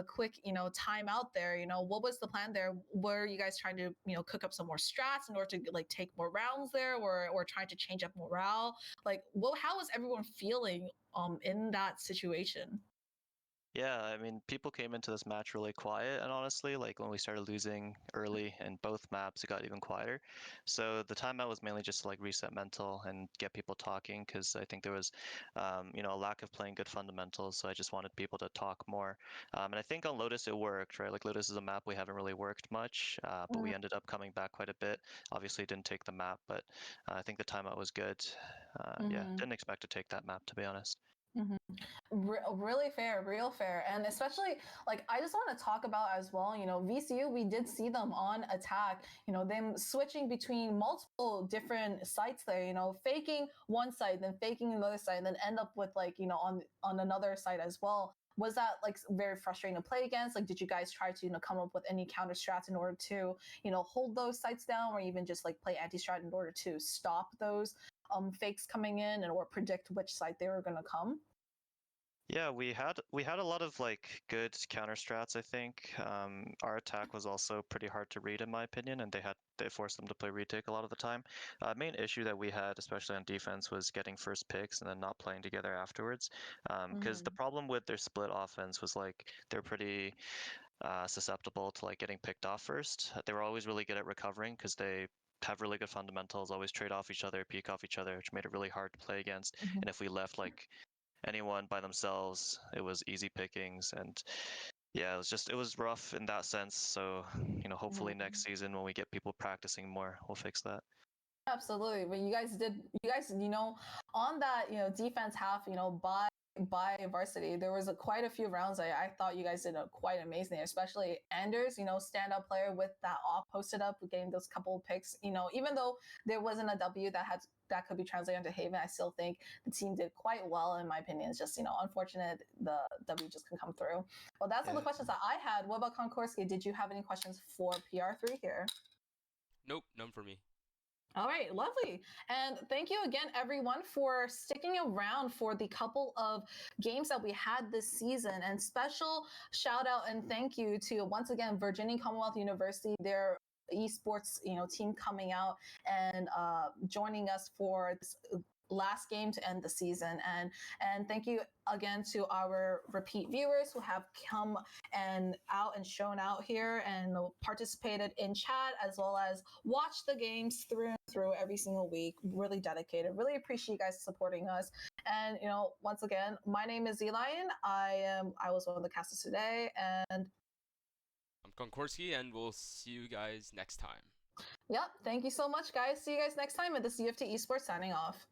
quick, timeout there? What was the plan there? Were you guys trying to, cook up some more strats in order to like take more rounds there, or trying to change up morale? Like, how was everyone feeling in that situation? Yeah, I mean, people came into this match really quiet, and honestly, like when we started losing early in both maps, it got even quieter. So the timeout was mainly just to like reset mental and get people talking, because I think there was, a lack of playing good fundamentals. So I just wanted people to talk more. And I think on Lotus it worked, right? Like Lotus is a map we haven't really worked much, but we ended up coming back quite a bit. Obviously, didn't take the map, but I think the timeout was good. Yeah, didn't expect to take that map, to be honest. Really fair, real fair. And especially, like, I just want to talk about as well, VCU, we did see them on attack, them switching between multiple different sites there, faking one site, then faking another site, and then end up with like, on another site as well. Was that like very frustrating to play against? Like, did you guys try to, come up with any counter strats in order to, hold those sites down, or even just like play anti-strat in order to stop those fakes coming in, and or predict which site they were going to come? Yeah, we had a lot of like good counter strats, I think. Our attack was also pretty hard to read in my opinion, and they forced them to play retake a lot of the time. Main issue that we had, especially on defense, was getting first picks and then not playing together afterwards. Because the problem with their split offense was like they're pretty susceptible to like getting picked off first. They were always really good at recovering because they have really good fundamentals, always trade off each other, peek off each other, which made it really hard to play against. And if we left like anyone by themselves, it was easy pickings, and yeah, it was rough in that sense. So, hopefully next season when we get people practicing more, we'll fix that. Absolutely. But you guys, on that, defense half, by Varsity, there was quite a few rounds I thought you guys did quite amazing, especially Anders, standout player with that off posted up, getting those couple of picks, even though there wasn't a W that could be translated into Haven, I still think the team did quite well, in my opinion. It's just, unfortunate the W just couldn't come through. Well, that's all the questions that I had. What about Konkorski? Did you have any questions for PR3 here? Nope, none for me. All right, lovely. And thank you again, everyone, for sticking around for the couple of games that we had this season. And special shout out and thank you to, once again, Virginia Commonwealth University, their esports team coming out and joining us for this last game to end the season. And thank you again to our repeat viewers who have come and shown out here and participated in chat, as well as watched the games through and through every single week. Really dedicated. Really appreciate you guys supporting us. And once again, my name is Elian. I was one of the casters today, and I'm Konkorski, and we'll see you guys next time. yep, thank you so much, guys. See you guys next time at the CFT Esports signing off.